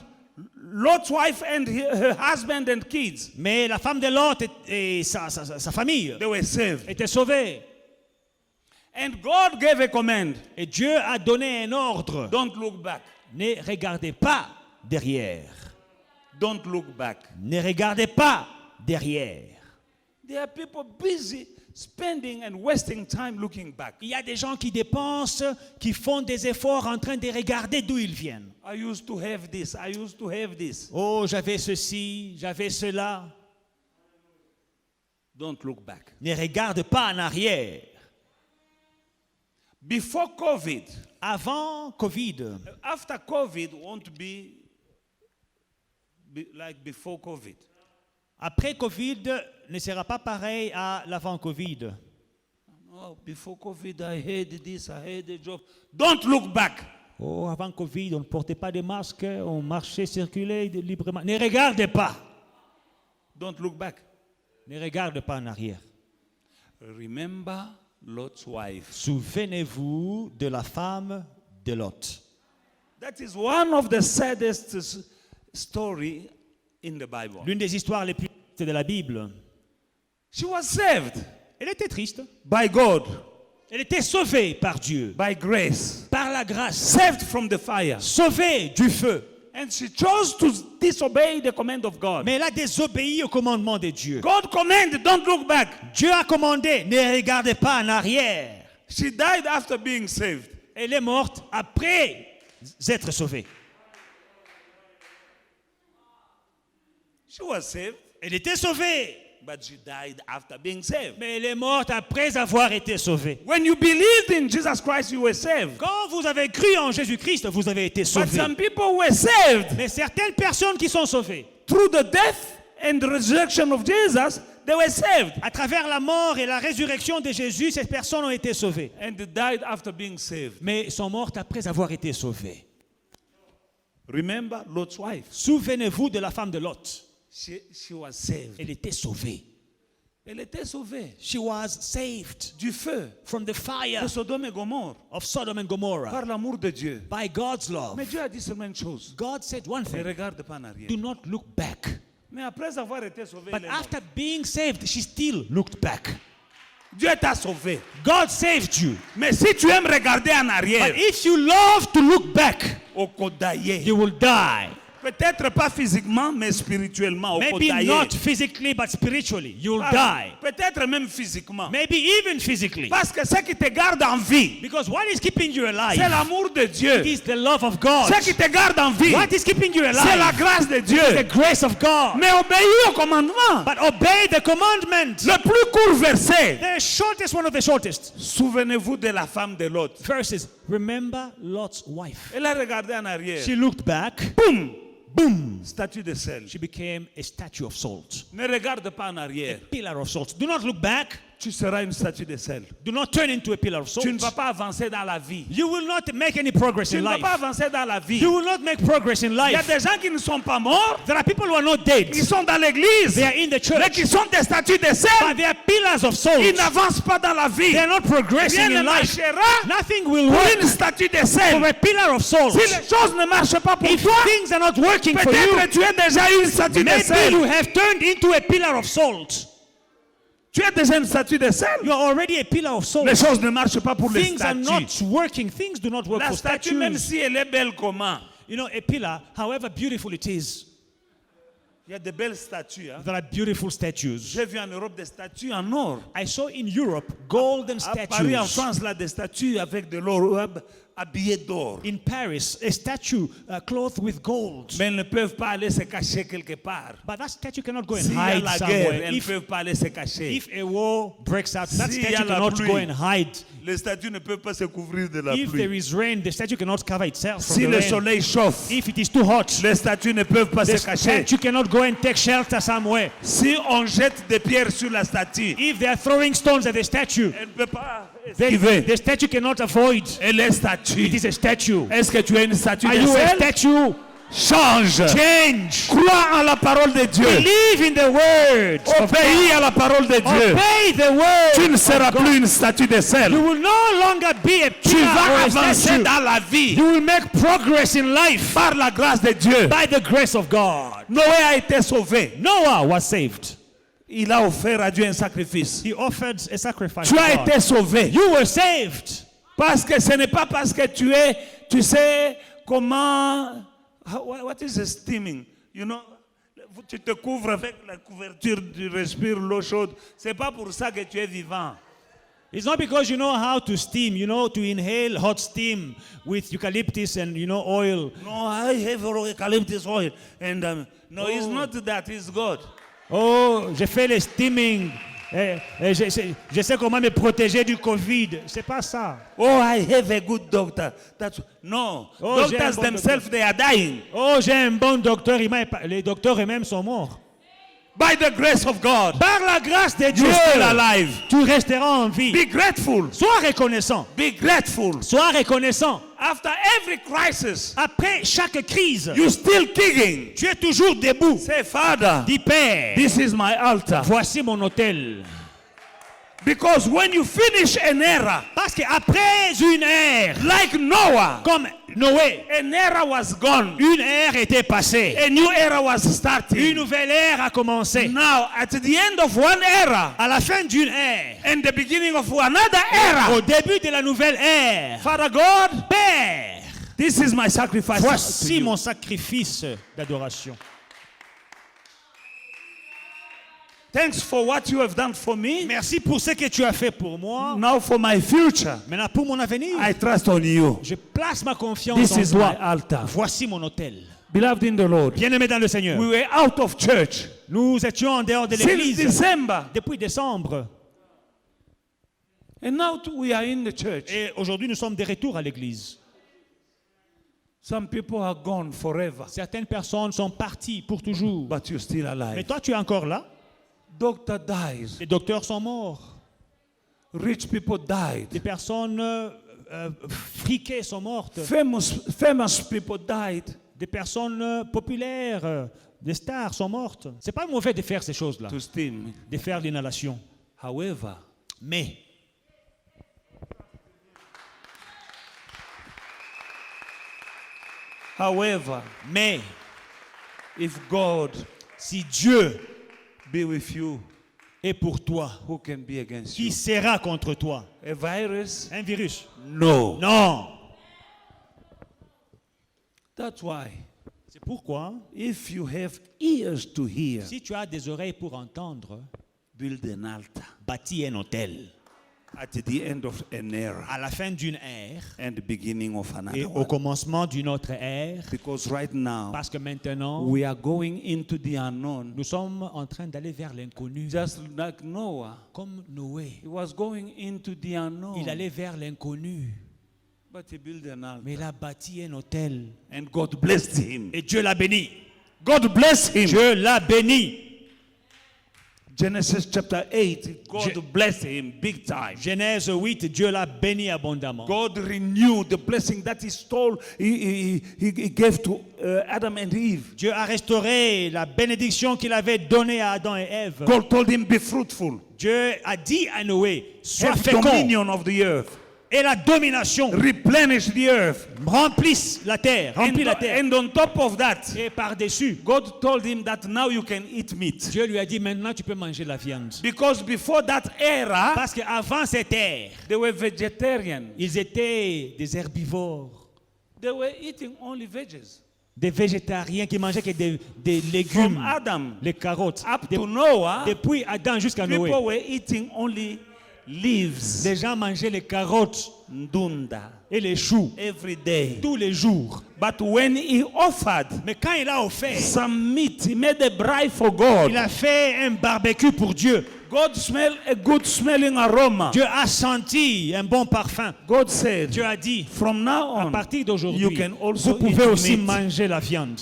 Speaker 2: Lot's wife and her husband and kids,
Speaker 3: Mais la femme de Lot et sa famille
Speaker 2: they were saved.
Speaker 3: étaient sauvées.
Speaker 2: And God gave a command.
Speaker 3: Et Dieu a donné un ordre.
Speaker 2: Don't look back.
Speaker 3: Ne regardez pas derrière.
Speaker 2: Don't look back.
Speaker 3: Ne regardez pas derrière.
Speaker 2: There are people busy spending and wasting time looking back.
Speaker 3: Il y a des gens qui dépensent, qui font des efforts en train de regarder d'où ils viennent.
Speaker 2: I used to have this. I used to have this.
Speaker 3: Oh, j'avais ceci, j'avais cela.
Speaker 2: Don't look back.
Speaker 3: Ne regarde pas en arrière.
Speaker 2: Before COVID,
Speaker 3: Avant Covid,
Speaker 2: after COVID won't be like before COVID.
Speaker 3: après Covid, ne sera pas pareil à l'avant Covid.
Speaker 2: Oh, before COVID, I had this, I had a job. Don't look back.
Speaker 3: Oh, avant Covid, on ne portait pas de masque, on marchait, circulait librement. Ne regardez pas.
Speaker 2: Don't look back.
Speaker 3: Ne regarde pas en arrière.
Speaker 2: Remember Lot's wife.
Speaker 3: Souvenez-vous de la femme de Lot.
Speaker 2: That is one of the saddest story in the Bible.
Speaker 3: L'une des histoires les plus tristes de la Bible.
Speaker 2: She was saved
Speaker 3: Elle était triste.
Speaker 2: by God,
Speaker 3: Elle était sauvée par Dieu,
Speaker 2: by grace,
Speaker 3: par la grâce,
Speaker 2: saved from the fire.
Speaker 3: sauvée du feu.
Speaker 2: And she chose to disobey the command of God.
Speaker 3: Mais elle a désobéi au commandement de Dieu.
Speaker 2: God commanded, don't look back.
Speaker 3: Dieu a commandé, ne regardez pas en arrière.
Speaker 2: She died after being saved.
Speaker 3: Elle est morte après être sauvée.
Speaker 2: She was saved,
Speaker 3: Elle était sauvée,
Speaker 2: but she died after being saved.
Speaker 3: mais elle est morte après avoir été sauvée.
Speaker 2: When you believed in Jesus Christ, you were saved.
Speaker 3: Quand vous avez cru en Jésus-Christ, vous avez été
Speaker 2: But
Speaker 3: sauvés.
Speaker 2: some people were saved
Speaker 3: Mais certaines personnes qui sont sauvées,
Speaker 2: through the death and the resurrection of Jesus, they were saved
Speaker 3: à travers la mort et la résurrection de Jésus, ces personnes ont été sauvées.
Speaker 2: and they died after being saved.
Speaker 3: Mais sont mortes après avoir été sauvées.
Speaker 2: Remember Lot's wife.
Speaker 3: Souvenez-vous de la femme de Lot.
Speaker 2: She was saved.
Speaker 3: Elle était sauvée.
Speaker 2: Elle était sauvée
Speaker 3: She was saved
Speaker 2: du feu
Speaker 3: from the fire
Speaker 2: de Sodome et Gomorrhe
Speaker 3: of Sodom and Gomorrah
Speaker 2: par l'amour de Dieu.
Speaker 3: by God's love.
Speaker 2: Mais Dieu a dit seulement une chose.
Speaker 3: God said one
Speaker 2: Ne
Speaker 3: thing,
Speaker 2: regarde pas en arrière.
Speaker 3: do not look back.
Speaker 2: Mais après avoir été sauvé,
Speaker 3: But
Speaker 2: elle est morte.
Speaker 3: after being saved, she still looked back.
Speaker 2: Dieu t'a sauvé.
Speaker 3: God saved you.
Speaker 2: Mais si tu aimes regarder en arrière,
Speaker 3: But if you love to look back,
Speaker 2: au Kodaye,
Speaker 3: you will die.
Speaker 2: peut-être pas physiquement, mais spirituellement, au
Speaker 3: Maybe
Speaker 2: Kodaye.
Speaker 3: not physically, but spiritually. You'll
Speaker 2: Ah,
Speaker 3: die.
Speaker 2: peut-être même physiquement.
Speaker 3: Maybe even physically.
Speaker 2: Parce que ce qui te garde en vie,
Speaker 3: Because what is keeping you
Speaker 2: c'est
Speaker 3: alive
Speaker 2: l'amour de Dieu.
Speaker 3: it is the love of God.
Speaker 2: Ce qui te garde en vie,
Speaker 3: What is keeping you
Speaker 2: c'est la
Speaker 3: alive
Speaker 2: grâce de
Speaker 3: is the
Speaker 2: Dieu.
Speaker 3: grace of God.
Speaker 2: Mais obéis au commandement.
Speaker 3: But obey the commandment.
Speaker 2: Le plus court verset.
Speaker 3: The shortest, one of the shortest
Speaker 2: Souvenez-vous de la femme de Lot.
Speaker 3: verses. Remember Lot's wife.
Speaker 2: Elle a regardé en arrière.
Speaker 3: She looked back.
Speaker 2: Boum!
Speaker 3: Boom.
Speaker 2: Statue de sel.
Speaker 3: She became a statue of salt.
Speaker 2: Ne regarde pas en arrière.
Speaker 3: Pillar of salt. Do not look back.
Speaker 2: Tu seras une statue de sel.
Speaker 3: Do not turn into a pillar of salt.
Speaker 2: Tu ne vas pas avancer dans la vie.
Speaker 3: You will not make any progress
Speaker 2: Tu
Speaker 3: in
Speaker 2: ne vas
Speaker 3: life.
Speaker 2: pas avancer dans la vie.
Speaker 3: You will not make progress in
Speaker 2: Il y a
Speaker 3: life.
Speaker 2: des gens qui ne sont pas morts.
Speaker 3: There are people who are not dead.
Speaker 2: Ils sont dans l'église.
Speaker 3: They are in the
Speaker 2: Mais
Speaker 3: church.
Speaker 2: qui sont des statues de sel.
Speaker 3: But they are pillars of salt.
Speaker 2: Ils n'avancent pas dans la vie.
Speaker 3: They are not progressing
Speaker 2: Rien ne
Speaker 3: in life.
Speaker 2: marchera
Speaker 3: Nothing will
Speaker 2: pour
Speaker 3: work
Speaker 2: une statue de
Speaker 3: for
Speaker 2: sel.
Speaker 3: a pillar of salt.
Speaker 2: Si les choses ne marchent pas pour
Speaker 3: If
Speaker 2: toi,
Speaker 3: things are not working for you,
Speaker 2: peut-être tu es déjà une statue de
Speaker 3: maybe
Speaker 2: sel.
Speaker 3: you have turned into a pillar of salt.
Speaker 2: Tu es déjà une statue de sel.
Speaker 3: You are already a pillar of salt.
Speaker 2: Les choses ne marchent pas pour les
Speaker 3: Things are
Speaker 2: statues.
Speaker 3: not working. Things do not work
Speaker 2: La
Speaker 3: for
Speaker 2: statue, même
Speaker 3: statues.
Speaker 2: si elle est belle comment.
Speaker 3: You know, a pillar, however beautiful it is,
Speaker 2: Il y a de belles statues. Hein?
Speaker 3: there are beautiful statues.
Speaker 2: J'ai vu en Europe des statues en or.
Speaker 3: I saw in Europe golden
Speaker 2: À Paris, en
Speaker 3: statues.
Speaker 2: France, là, des statues avec de l'or habillées d'or.
Speaker 3: In Paris, a statue clothed with gold.
Speaker 2: Mais elles ne peuvent pas aller se cacher quelque part.
Speaker 3: But that statue cannot go and
Speaker 2: S'il y a
Speaker 3: hide
Speaker 2: la guerre,
Speaker 3: somewhere.
Speaker 2: elles ne peuvent pas aller se cacher.
Speaker 3: If a war breaks out, that
Speaker 2: S'il y a
Speaker 3: statue
Speaker 2: la
Speaker 3: cannot
Speaker 2: pluie,
Speaker 3: go and hide.
Speaker 2: Les statues ne peuvent pas se couvrir de la
Speaker 3: If there
Speaker 2: pluie.
Speaker 3: is rain, the statue cannot cover itself from
Speaker 2: Si
Speaker 3: the
Speaker 2: le
Speaker 3: rain.
Speaker 2: soleil chauffe,
Speaker 3: If it is too hot,
Speaker 2: les statues ne peuvent pas
Speaker 3: the
Speaker 2: se cacher.
Speaker 3: statue cannot go and take shelter somewhere.
Speaker 2: Si on jette des pierres sur la statue,
Speaker 3: If they are throwing stones at the statue,
Speaker 2: elle ne peut pas
Speaker 3: the
Speaker 2: esquiver.
Speaker 3: statue cannot avoid.
Speaker 2: Elle est statue.
Speaker 3: It is a statue.
Speaker 2: Est-ce que tu es une statue
Speaker 3: Are
Speaker 2: de
Speaker 3: you a
Speaker 2: sel
Speaker 3: statue
Speaker 2: Change.
Speaker 3: Change.
Speaker 2: Crois en la parole de Dieu.
Speaker 3: Believe in the word.
Speaker 2: Obéis à la parole de Dieu.
Speaker 3: Obey the word.
Speaker 2: Tu ne seras plus une statue de sel.
Speaker 3: You will no longer be a
Speaker 2: Tu
Speaker 3: pillar or
Speaker 2: vas
Speaker 3: a
Speaker 2: avancer
Speaker 3: statue.
Speaker 2: dans la vie
Speaker 3: You will make progress in life
Speaker 2: par la grâce de Dieu.
Speaker 3: by the grace of God.
Speaker 2: Noé a été sauvé.
Speaker 3: Noah was saved.
Speaker 2: Il a offert à Dieu un sacrifice.
Speaker 3: He offered a sacrifice
Speaker 2: Tu
Speaker 3: to
Speaker 2: as
Speaker 3: God.
Speaker 2: été sauvé.
Speaker 3: You were saved.
Speaker 2: Parce que ce n'est pas parce que tu sais comment, what is steaming? You know, tu te couvres avec la couverture, tu respires l'eau chaude. C'est pas pour ça que tu es vivant.
Speaker 3: It's not because you know how to steam, you know, to inhale hot steam with eucalyptus and, you know, oil.
Speaker 2: No, I have eucalyptus oil. And no, it's not that, it's God.
Speaker 3: Oh, j'ai fait le steaming. Je sais comment me protéger du Covid. C'est pas ça.
Speaker 2: Oh, I have a good doctor. No,
Speaker 3: Oh, j'ai un
Speaker 2: doctors
Speaker 3: bon
Speaker 2: themselves, they are dying.
Speaker 3: Oh, j'ai un bon docteur. Les docteurs eux-mêmes sont morts.
Speaker 2: By the grace of God,
Speaker 3: Par la grâce de Dieu,
Speaker 2: you're still alive.
Speaker 3: tu resteras en vie.
Speaker 2: Be grateful.
Speaker 3: Sois reconnaissant.
Speaker 2: Be grateful.
Speaker 3: Sois reconnaissant.
Speaker 2: After every crisis,
Speaker 3: Après chaque crise,
Speaker 2: you're still kicking.
Speaker 3: tu es toujours debout.
Speaker 2: Say, Father,
Speaker 3: Dis, Père,
Speaker 2: this is my altar.
Speaker 3: voici mon autel.
Speaker 2: Because when you finish an era,
Speaker 3: Parce qu'après une ère,
Speaker 2: like Noah,
Speaker 3: comme Noé,
Speaker 2: an era was gone.
Speaker 3: une ère était passée.
Speaker 2: A new era was
Speaker 3: Une
Speaker 2: starting.
Speaker 3: nouvelle ère a commencé.
Speaker 2: Now, at the end of one era
Speaker 3: À la fin d'une ère,
Speaker 2: and the beginning of another era,
Speaker 3: au début de la nouvelle ère,
Speaker 2: Father God,
Speaker 3: Père,
Speaker 2: this is my sacrifice. to
Speaker 3: voici
Speaker 2: you.
Speaker 3: mon sacrifice d'adoration.
Speaker 2: Thanks for what you have done for me.
Speaker 3: Merci pour ce que tu as fait pour moi.
Speaker 2: Now for my future,
Speaker 3: Maintenant, pour mon avenir,
Speaker 2: I trust on you.
Speaker 3: je place ma confiance
Speaker 2: This
Speaker 3: en
Speaker 2: is my
Speaker 3: toi.
Speaker 2: altar.
Speaker 3: Voici mon autel.
Speaker 2: Beloved in the Lord,
Speaker 3: Bien-aimé dans le Seigneur,
Speaker 2: we were out of church
Speaker 3: nous étions en dehors de
Speaker 2: since
Speaker 3: l'église
Speaker 2: December.
Speaker 3: depuis décembre.
Speaker 2: And now we are in the church.
Speaker 3: Et aujourd'hui, nous sommes de retour à l'église.
Speaker 2: Some people are gone forever,
Speaker 3: Certaines personnes sont parties pour toujours.
Speaker 2: but you're still
Speaker 3: Mais
Speaker 2: alive.
Speaker 3: toi, tu es encore là.
Speaker 2: Doctor dies.
Speaker 3: Les docteurs sont morts.
Speaker 2: Rich people died.
Speaker 3: Des personnes friquées sont mortes.
Speaker 2: Famous people died.
Speaker 3: Des personnes populaires, des stars sont mortes. C'est pas mauvais de faire ces choses-là,
Speaker 2: To steam.
Speaker 3: de faire l'inhalation.
Speaker 2: However,
Speaker 3: Mais
Speaker 2: if God
Speaker 3: si Dieu
Speaker 2: be with you,
Speaker 3: est pour toi,
Speaker 2: who can be against
Speaker 3: qui
Speaker 2: you?
Speaker 3: sera contre toi?
Speaker 2: A virus?
Speaker 3: Un virus?
Speaker 2: No.
Speaker 3: Non.
Speaker 2: That's why,
Speaker 3: C'est pourquoi,
Speaker 2: if you have ears to hear,
Speaker 3: si tu as des oreilles pour entendre,
Speaker 2: build an altar
Speaker 3: bâtis un autel.
Speaker 2: at the end of an era
Speaker 3: À la fin d'une ère
Speaker 2: and the beginning of
Speaker 3: et
Speaker 2: another
Speaker 3: au
Speaker 2: one.
Speaker 3: commencement d'une autre ère,
Speaker 2: Because right now,
Speaker 3: parce que maintenant,
Speaker 2: we are going into the unknown.
Speaker 3: nous sommes en train d'aller vers l'inconnu.
Speaker 2: Just like Noah,
Speaker 3: Comme Noé,
Speaker 2: he was going into the unknown.
Speaker 3: il allait vers l'inconnu,
Speaker 2: But he built an altar.
Speaker 3: mais il a bâti un autel.
Speaker 2: And God blessed him.
Speaker 3: Et Dieu l'a béni.
Speaker 2: God blessed him.
Speaker 3: Dieu l'a béni.
Speaker 2: Genesis chapter 8, God
Speaker 3: Je-
Speaker 2: blessed him big time.
Speaker 3: Genèse 8, Dieu l'a béni abondamment.
Speaker 2: God renewed the blessing that he stole, he gave to Adam and Eve.
Speaker 3: Dieu a restauré la bénédiction qu'il avait donnée à Adam et Ève.
Speaker 2: God told him, be fruitful,
Speaker 3: Dieu a dit à Noé, sois
Speaker 2: have
Speaker 3: fécond
Speaker 2: dominion of the earth,
Speaker 3: et la domination
Speaker 2: replenish the earth.
Speaker 3: remplisse la terre, remplit la terre.
Speaker 2: And on top of that,
Speaker 3: Et par-dessus,
Speaker 2: God told him that now you can eat meat.
Speaker 3: Dieu lui a dit, maintenant tu peux manger la viande.
Speaker 2: Because before that era,
Speaker 3: Parce qu'avant cette ère,
Speaker 2: they were vegetarian.
Speaker 3: ils étaient des herbivores,
Speaker 2: They were eating only veggies.
Speaker 3: des végétariens qui mangeaient que des
Speaker 2: From
Speaker 3: légumes,
Speaker 2: Adam
Speaker 3: les carottes.
Speaker 2: up
Speaker 3: De-
Speaker 2: to Noah,
Speaker 3: depuis Adam jusqu'à Noé,
Speaker 2: people were eating only leaves,
Speaker 3: les gens mangeaient les carottes
Speaker 2: ndunda,
Speaker 3: et les choux
Speaker 2: every day.
Speaker 3: tous les jours.
Speaker 2: But when he offered
Speaker 3: Mais quand il a offert,
Speaker 2: some meat, he made a braai for God.
Speaker 3: il a fait un barbecue pour Dieu.
Speaker 2: God smelled a good smelling aroma.
Speaker 3: Dieu a senti un bon parfum.
Speaker 2: God said,
Speaker 3: Dieu a dit,
Speaker 2: from now
Speaker 3: à
Speaker 2: on,
Speaker 3: partir
Speaker 2: you
Speaker 3: d'aujourd'hui,
Speaker 2: can also
Speaker 3: vous pouvez
Speaker 2: eat
Speaker 3: aussi
Speaker 2: meat.
Speaker 3: manger la viande.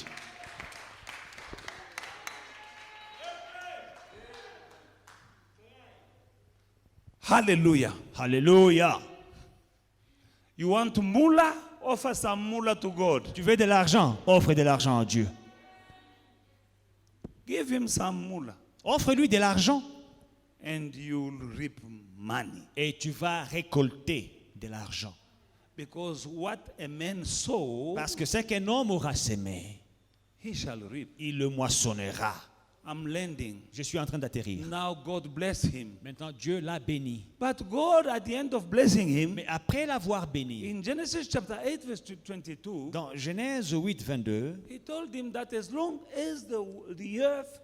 Speaker 2: Hallelujah.
Speaker 3: Alléluia.
Speaker 2: You want mullah Offer some mullah to God.
Speaker 3: Tu veux de l'argent? Offre de l'argent à Dieu.
Speaker 2: Give him some mullah.
Speaker 3: Offre-lui de l'argent
Speaker 2: And you'll reap money.
Speaker 3: et tu vas récolter de l'argent.
Speaker 2: Because what a man sow,
Speaker 3: Parce que ce qu'un homme aura semé,
Speaker 2: he shall reap.
Speaker 3: il le moissonnera.
Speaker 2: I'm landing.
Speaker 3: Je suis en train d'atterrir.
Speaker 2: Now God bless him.
Speaker 3: Maintenant, Dieu l'a béni.
Speaker 2: But God, at the end of blessing him,
Speaker 3: Mais après l'avoir béni,
Speaker 2: in Genesis chapter 8, verse 22,
Speaker 3: dans Genèse 8, 22,
Speaker 2: he told him that as long as the earth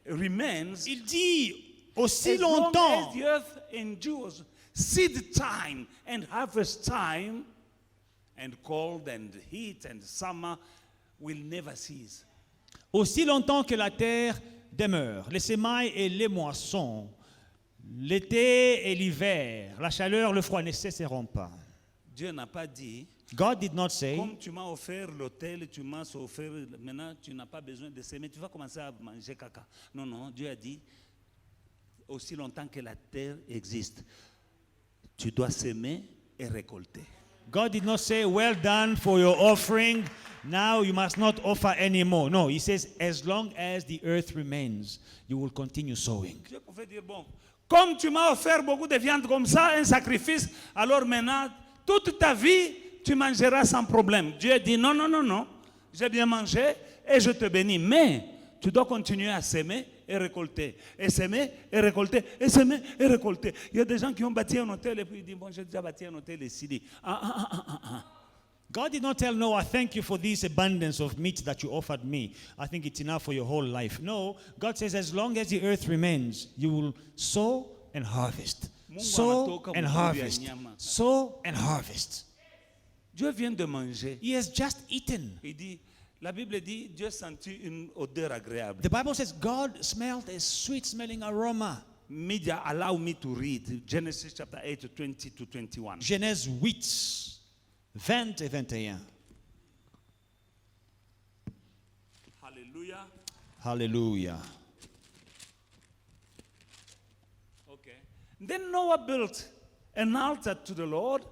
Speaker 2: remains,
Speaker 3: il dit, aussi
Speaker 2: as long
Speaker 3: longtemps
Speaker 2: as the earth endures, seed time and harvest time, and cold and heat and summer will never cease.
Speaker 3: Aussi longtemps que la terre demeure, les semailles et les moissons, l'été et l'hiver, la chaleur, le froid ne cesseront pas.
Speaker 2: Dieu n'a pas dit,
Speaker 3: God did not say,
Speaker 2: comme tu m'as offert l'hôtel, tu m'as offert, maintenant tu n'as pas besoin de s'aimer, tu vas commencer à manger caca. Non, non, Dieu a dit, aussi longtemps que la terre existe, tu dois s'aimer et récolter.
Speaker 3: God did not say, well done for your offering, now you must not offer anymore. No, he says, as long as the earth remains, you will continue sowing.
Speaker 2: Dieu pouvait dire, bon, comme tu m'as offert beaucoup de viande comme ça, un sacrifice, alors maintenant, toute ta vie, tu mangeras sans problème. Dieu dit, non, non, non, non, j'ai bien mangé et je te bénis. Mais tu dois continuer à s'aimer et récolter. Et s'aimer et récolter. Et s'aimer et récolter. Il y a des gens qui ont bâti un hôtel et puis ils disent, bon, j'ai déjà bâti un hôtel ici.
Speaker 3: God did not tell Noah, thank you for this abundance of meat that you offered me. I think it's enough for your whole life. No, God says, as long as the earth remains, you will sow and harvest. Sow and harvest. Sow and harvest.
Speaker 2: Dieu vient de manger.
Speaker 3: He has just eaten.
Speaker 2: Il dit, la Bible dit, Dieu sentit une odeur agréable.
Speaker 3: The Bible says God smelled a sweet smelling aroma.
Speaker 2: Media, allow me to read Genesis chapter 8, 20 to 21.
Speaker 3: Genèse 8, 20 et 21.
Speaker 2: Hallelujah.
Speaker 3: Hallelujah.
Speaker 2: Okay. Then Noah built an altar to the Lord.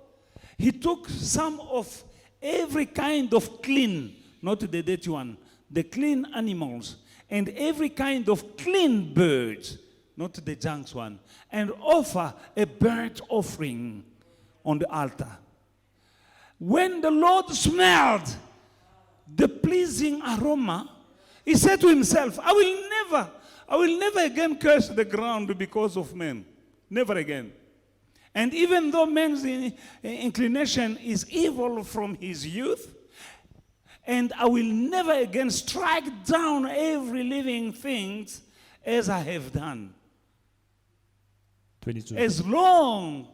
Speaker 2: He took some of every kind of clean, not the dirty one, the clean animals, and every kind of clean birds, not the junk one, and offer a burnt offering on the altar. When the Lord smelled the pleasing aroma, he said to himself, I will never again curse the ground because of men. Never again. And even though man's inclination is evil from his youth, and I will never again strike down every living thing as I have done.
Speaker 3: 22.
Speaker 2: As long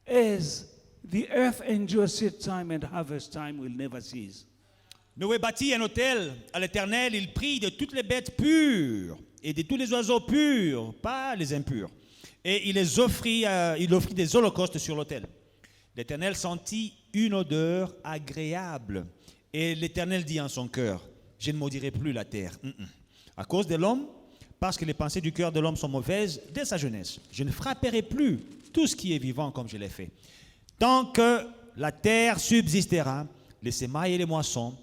Speaker 2: as the earth endures seed time and harvest time will never cease.
Speaker 3: Noé bâtit un autel à l'Éternel, il prit de toutes les bêtes pures et de tous les oiseaux purs, pas les impurs. Et il offrit des holocaustes sur l'autel. L'Éternel sentit une odeur agréable. Et l'Éternel dit en son cœur, je ne maudirai plus la terre. À cause de l'homme, parce que les pensées du cœur de l'homme sont mauvaises dès sa jeunesse. Je ne frapperai plus tout ce qui est vivant comme je l'ai fait. Tant que la terre subsistera, les semailles et les moissons,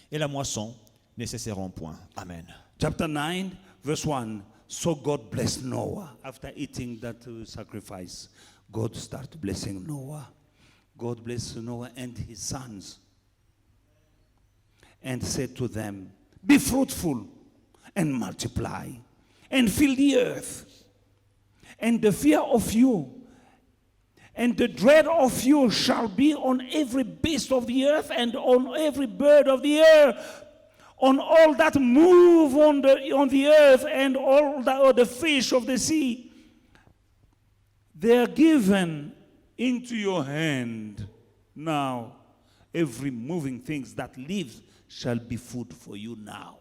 Speaker 3: et la moisson ne cesseront point. Amen.
Speaker 2: Chapter 9, verse 1. So God blessed Noah. After eating that sacrifice, God started blessing Noah. God blessed Noah and his sons and said to them, be fruitful and multiply and fill the earth. And the fear of you and the dread of you shall be on every beast of the earth and on every bird of the air, on all that move on the earth and all the fish of the sea. They are given into your hand now. Every moving thing that lives shall be food for you now.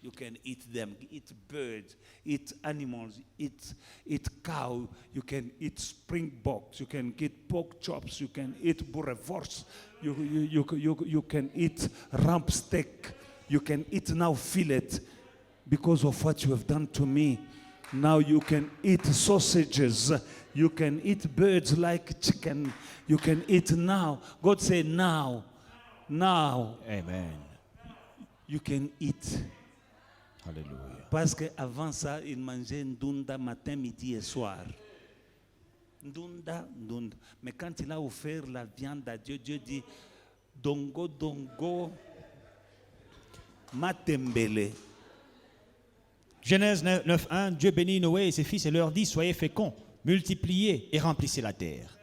Speaker 2: You can eat them, eat birds, eat animals, eat cow, you can eat springboks, you can get pork chops, you can eat boerewors, you can eat rump steak, you can eat now fillet because of what you have done to me. Now you can eat sausages. You can eat birds like chicken. You can eat now. God said now. Now
Speaker 3: Amen.
Speaker 2: you can eat.
Speaker 3: Hallelujah.
Speaker 2: Parce qu'avant ça, il mangeait ndunda matin, midi et soir. Ndunda, ndunda. Mais quand il a offert la viande à Dieu, Dieu dit dongo, dongo, matembele.
Speaker 3: Genèse 9:1, Dieu bénit Noé et ses fils et leur dit, soyez féconds, multipliez et remplissez la terre.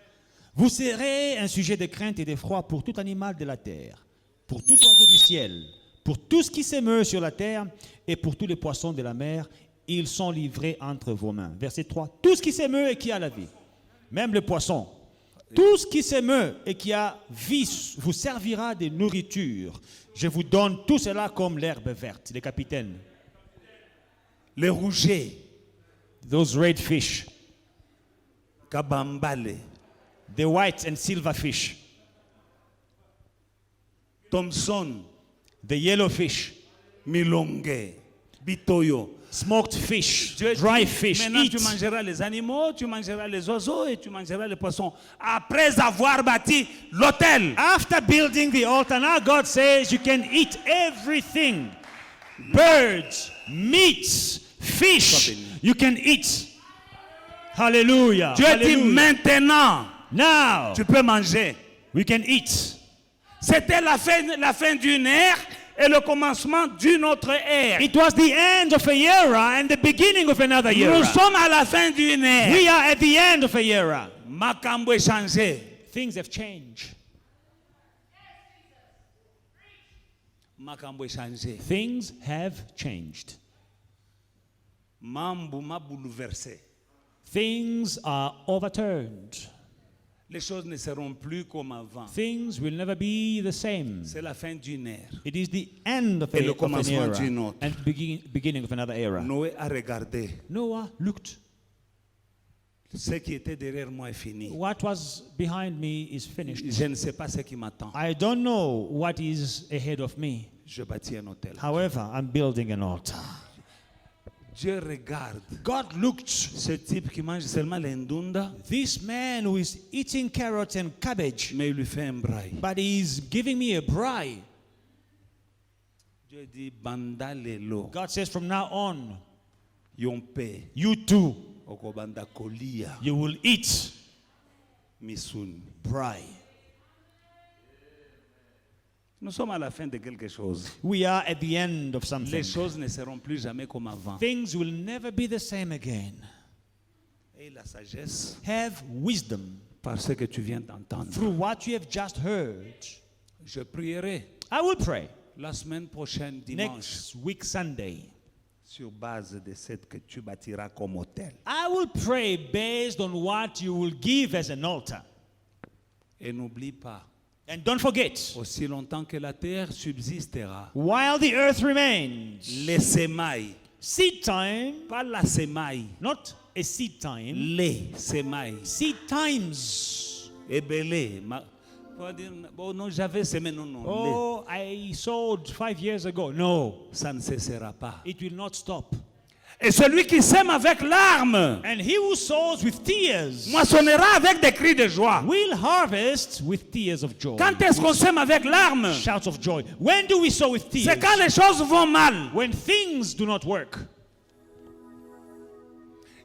Speaker 3: Vous serez un sujet de crainte et d'effroi pour tout animal de la terre, pour tout oiseau du ciel, pour tout ce qui s'émeut sur la terre et pour tous les poissons de la mer. Ils sont livrés entre vos mains. Verset 3, tout ce qui s'émeut et qui a la vie, même le poisson, tout ce qui s'émeut et qui a vie vous servira de nourriture. Je vous donne tout cela comme l'herbe verte. Les capitaines.
Speaker 2: Les rougets,
Speaker 3: Those red fish,
Speaker 2: kabambale,
Speaker 3: the white and silver fish,
Speaker 2: Thomson,
Speaker 3: the yellow fish,
Speaker 2: milongue, bitoyo.
Speaker 3: smoked fish,
Speaker 2: Dieu
Speaker 3: dry
Speaker 2: dit,
Speaker 3: fish.
Speaker 2: maintenant
Speaker 3: Eat.
Speaker 2: tu mangeras les animaux, tu mangeras les oiseaux et tu mangeras les poissons. Après avoir bâti l'autel.
Speaker 3: After building the altar, now God says you can eat everything. Birds, meats, fish, you can eat. Hallelujah.
Speaker 2: Dieu dit
Speaker 3: Hallelujah.
Speaker 2: maintenant,
Speaker 3: Now
Speaker 2: tu peux manger.
Speaker 3: we can eat.
Speaker 2: C'était la fin d'une ère et le commencement d'une autre ère.
Speaker 3: It was the end of a era and the beginning of another
Speaker 2: Nous
Speaker 3: era.
Speaker 2: sommes à la fin d'une ère.
Speaker 3: We are at the end of a era.
Speaker 2: Makambo est changé.
Speaker 3: Things have changed.
Speaker 2: Makambo est changé.
Speaker 3: Things have changed.
Speaker 2: Mambo m'a bouleversé.
Speaker 3: Things are overturned.
Speaker 2: Les choses ne seront plus comme avant.
Speaker 3: Things will never be the same.
Speaker 2: C'est la fin d'une ère.
Speaker 3: It is the end of,
Speaker 2: Et le
Speaker 3: of an
Speaker 2: commencement
Speaker 3: era
Speaker 2: d'une autre.
Speaker 3: and beginning of another era.
Speaker 2: Noé a regardé.
Speaker 3: Noah looked.
Speaker 2: Ce qui était derrière moi est fini.
Speaker 3: What was behind me is finished.
Speaker 2: Je ne sais pas ce qui m'attend.
Speaker 3: I don't know what is ahead of me.
Speaker 2: Je bâtis un hôtel.
Speaker 3: However, I'm building an altar.
Speaker 2: Dieu regarde
Speaker 3: God looked.
Speaker 2: ce type qui mange seulement les ndunda,
Speaker 3: This man who is eating carrots and cabbage,
Speaker 2: mais il lui fait un braille.
Speaker 3: but he's giving me a braai.
Speaker 2: Dieu dit banda lelo
Speaker 3: God says from now on,
Speaker 2: yompe
Speaker 3: you too,
Speaker 2: okobanda kolia
Speaker 3: you will eat
Speaker 2: misuni.
Speaker 3: braai.
Speaker 2: Nous sommes à la fin de quelque chose.
Speaker 3: We are at the end of something.
Speaker 2: Les choses ne seront plus jamais comme avant.
Speaker 3: Things will never be the same again.
Speaker 2: Et la sagesse,
Speaker 3: Have wisdom
Speaker 2: parce que tu viens d'entendre.
Speaker 3: through what you have just heard.
Speaker 2: Je prierai
Speaker 3: I will pray
Speaker 2: la semaine prochaine, dimanche,
Speaker 3: next week, Sunday.
Speaker 2: sur base de ce que tu bâtiras comme hôtel.
Speaker 3: I will pray based on what you will give as an altar.
Speaker 2: Et n'oublie pas,
Speaker 3: And don't forget,
Speaker 2: aussi longtemps que la terre subsistera,
Speaker 3: while the earth remains,
Speaker 2: les semailles,
Speaker 3: seed time,
Speaker 2: pas la semaille,
Speaker 3: not a seed time,
Speaker 2: les semailles,
Speaker 3: seed times.
Speaker 2: ébélé. Faut dire, bon, non, j'avais semé, non, non,
Speaker 3: Oh, I sowed 5 years ago. No,
Speaker 2: ça ne cessera pas.
Speaker 3: it will not stop.
Speaker 2: Et celui qui sème avec larmes
Speaker 3: And he who sows with tears
Speaker 2: moissonnera avec des cris de joie.
Speaker 3: will harvest with tears of joy.
Speaker 2: Quand est-ce qu'on sème avec larmes?
Speaker 3: Shouts of joy. When do we sow with tears?
Speaker 2: C'est quand les choses vont mal.
Speaker 3: When things do not work.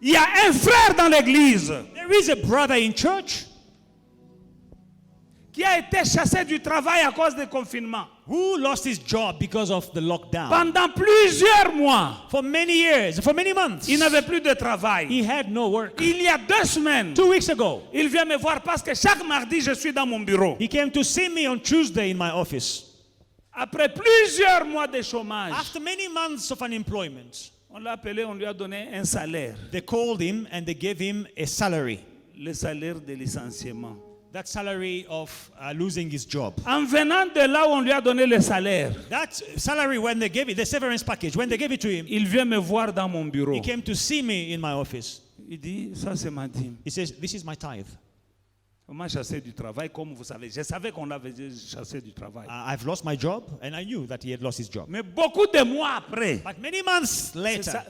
Speaker 2: Il y a un frère dans l'église
Speaker 3: There is a brother in church
Speaker 2: qui a été chassé du travail à cause du confinement.
Speaker 3: who lost his job because of the lockdown.
Speaker 2: Pendant plusieurs mois,
Speaker 3: For many years, for many months,
Speaker 2: il n'avait plus de travail.
Speaker 3: he had no work.
Speaker 2: Il y a 2 semaines,
Speaker 3: 2 weeks ago,
Speaker 2: il vient me voir parce que chaque mardi, je suis dans mon bureau.
Speaker 3: he came to see me on Tuesday in my office.
Speaker 2: Après plusieurs mois de chômage,
Speaker 3: After many months of unemployment,
Speaker 2: on l'a appelé, on lui a donné un salaire.
Speaker 3: they called him and they gave him a salary.
Speaker 2: Le salaire de licenciement.
Speaker 3: That salary of losing his job.
Speaker 2: En venant de là où on lui a donné le salaire,
Speaker 3: That salary, when they gave it, the severance package, when they gave it to him,
Speaker 2: il vient me voir dans mon bureau.
Speaker 3: he came to see me in my office.
Speaker 2: Il dit, ça c'est ma dîme.
Speaker 3: He says, this is my tithe.
Speaker 2: On m'a chassé du travail, comme vous savez. Je savais qu'on l'avait chassé du travail.
Speaker 3: I've lost my job, and I knew that he had lost his job.
Speaker 2: Mais beaucoup de mois après,
Speaker 3: But many months
Speaker 2: c'est
Speaker 3: later,
Speaker 2: ça,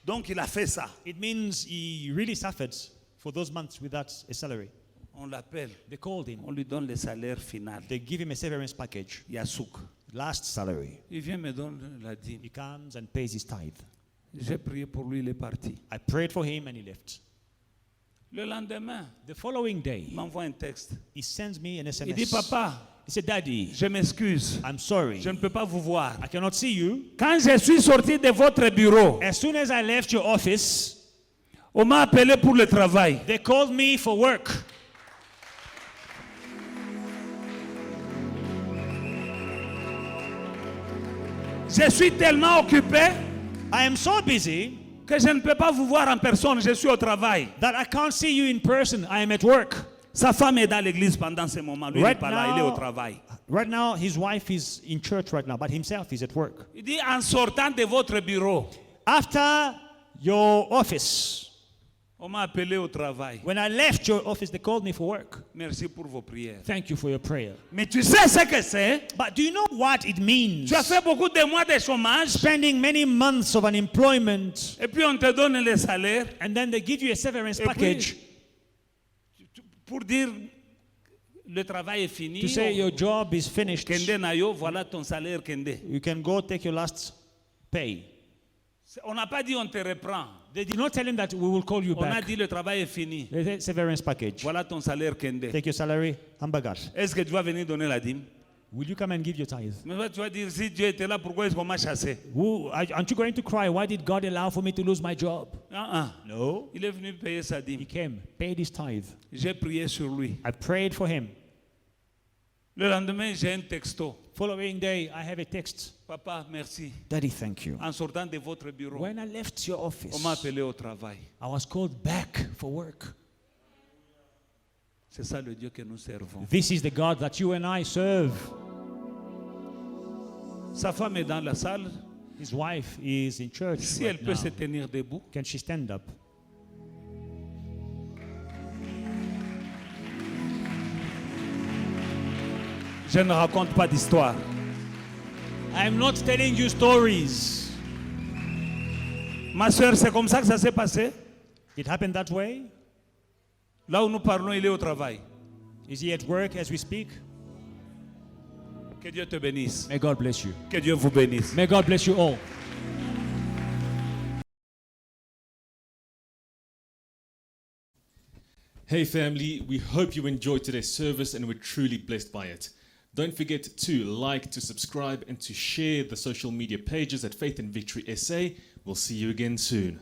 Speaker 2: Donc il a fait ça.
Speaker 3: It means he really suffered for those months without a salary.
Speaker 2: On l'appelle.
Speaker 3: They called him.
Speaker 2: On lui donne le salaire final.
Speaker 3: They give him a severance package.
Speaker 2: Yasouk.
Speaker 3: Last salary.
Speaker 2: Il vient me donner la dîme.
Speaker 3: He comes and pays his tithe.
Speaker 2: J'ai prié pour lui, il est parti.
Speaker 3: I prayed for him and he left.
Speaker 2: Le lendemain,
Speaker 3: The following day,
Speaker 2: il m'envoie un texte.
Speaker 3: he sends me an SMS.
Speaker 2: Il dit, papa,
Speaker 3: He said, Daddy,
Speaker 2: je m'excuse.
Speaker 3: I'm sorry.
Speaker 2: Je ne peux pas vous voir.
Speaker 3: I cannot see you.
Speaker 2: Quand je suis sorti de votre bureau,
Speaker 3: As soon as I left your office,
Speaker 2: on m'a appelé pour le travail.
Speaker 3: they called me for work.
Speaker 2: Je suis tellement occupé
Speaker 3: I am so busy
Speaker 2: que je ne peux pas vous voir en personne. Je suis au travail.
Speaker 3: that I can't see you in person. I am at work.
Speaker 2: Sa femme est dans l'église pendant ce moment. Lui, il n'est
Speaker 3: Right
Speaker 2: pas là, il est au
Speaker 3: now-
Speaker 2: travail.
Speaker 3: Right now, his wife is in church right now, but himself is at work.
Speaker 2: Il dit, en sortant de votre bureau,
Speaker 3: After your office,
Speaker 2: on m'a appelé au travail.
Speaker 3: when I left your office, they called me for work.
Speaker 2: Merci pour vos prières.
Speaker 3: Thank you for your prayer.
Speaker 2: Mais tu sais ce que c'est?
Speaker 3: But do you know what it means?
Speaker 2: Tu as fait beaucoup de mois de chômage
Speaker 3: Spending many months of unemployment,
Speaker 2: et puis on te donne le salaire
Speaker 3: and then they give you a severance
Speaker 2: Et puis-
Speaker 3: package
Speaker 2: pour dire le travail est fini.
Speaker 3: to say your job is finished.
Speaker 2: Kende nayo, voilà ton salaire Kende.
Speaker 3: You can go take your last pay.
Speaker 2: On n'a pas dit on te reprend.
Speaker 3: They did not tell him that we will call you
Speaker 2: On a
Speaker 3: back.
Speaker 2: dit le travail est fini.
Speaker 3: They said severance package.
Speaker 2: Voilà ton salaire Kende.
Speaker 3: Take your salary, hamburger.
Speaker 2: Est-ce que tu vas venir donner la dîme?
Speaker 3: Will you come and give your tithe?
Speaker 2: Mais toi, tu vas dire si Dieu était là, pourquoi est-ce qu'on m'a chassé?
Speaker 3: Aren't you going to cry? Why did God allow for me to lose my job? No.
Speaker 2: Il est venu payer sa
Speaker 3: He
Speaker 2: dîme.
Speaker 3: came, paid his tithe.
Speaker 2: J'ai prié sur lui.
Speaker 3: I prayed for him.
Speaker 2: Le lendemain, j'ai un texto.
Speaker 3: Following day, I have a text.
Speaker 2: Papa, merci.
Speaker 3: Daddy, thank you.
Speaker 2: En sortant de votre bureau,
Speaker 3: When I left your office,
Speaker 2: on m'a appelé au travail.
Speaker 3: I was called back for work.
Speaker 2: C'est ça le Dieu que nous servons.
Speaker 3: This is the God that you and I serve.
Speaker 2: Sa femme est dans la salle.
Speaker 3: His wife is in church
Speaker 2: Si
Speaker 3: right
Speaker 2: elle peut
Speaker 3: now.
Speaker 2: se tenir debout.
Speaker 3: Can she stand up?
Speaker 2: Je ne raconte pas d'histoire.
Speaker 3: I'm not telling you stories.
Speaker 2: Ma soeur, c'est comme ça que ça s'est passé.
Speaker 3: It happened that way.
Speaker 2: Là où nous parlons, il est au travail.
Speaker 3: Is he at work as we speak?
Speaker 2: Que Dieu te bénisse.
Speaker 3: May God bless you.
Speaker 2: Que Dieu vous bénisse.
Speaker 3: May God bless you all.
Speaker 4: Hey family, we hope you enjoyed today's service and were truly blessed by it. Don't forget to like, to subscribe, and to share the social media pages at Faith and Victory SA. We'll see you again soon.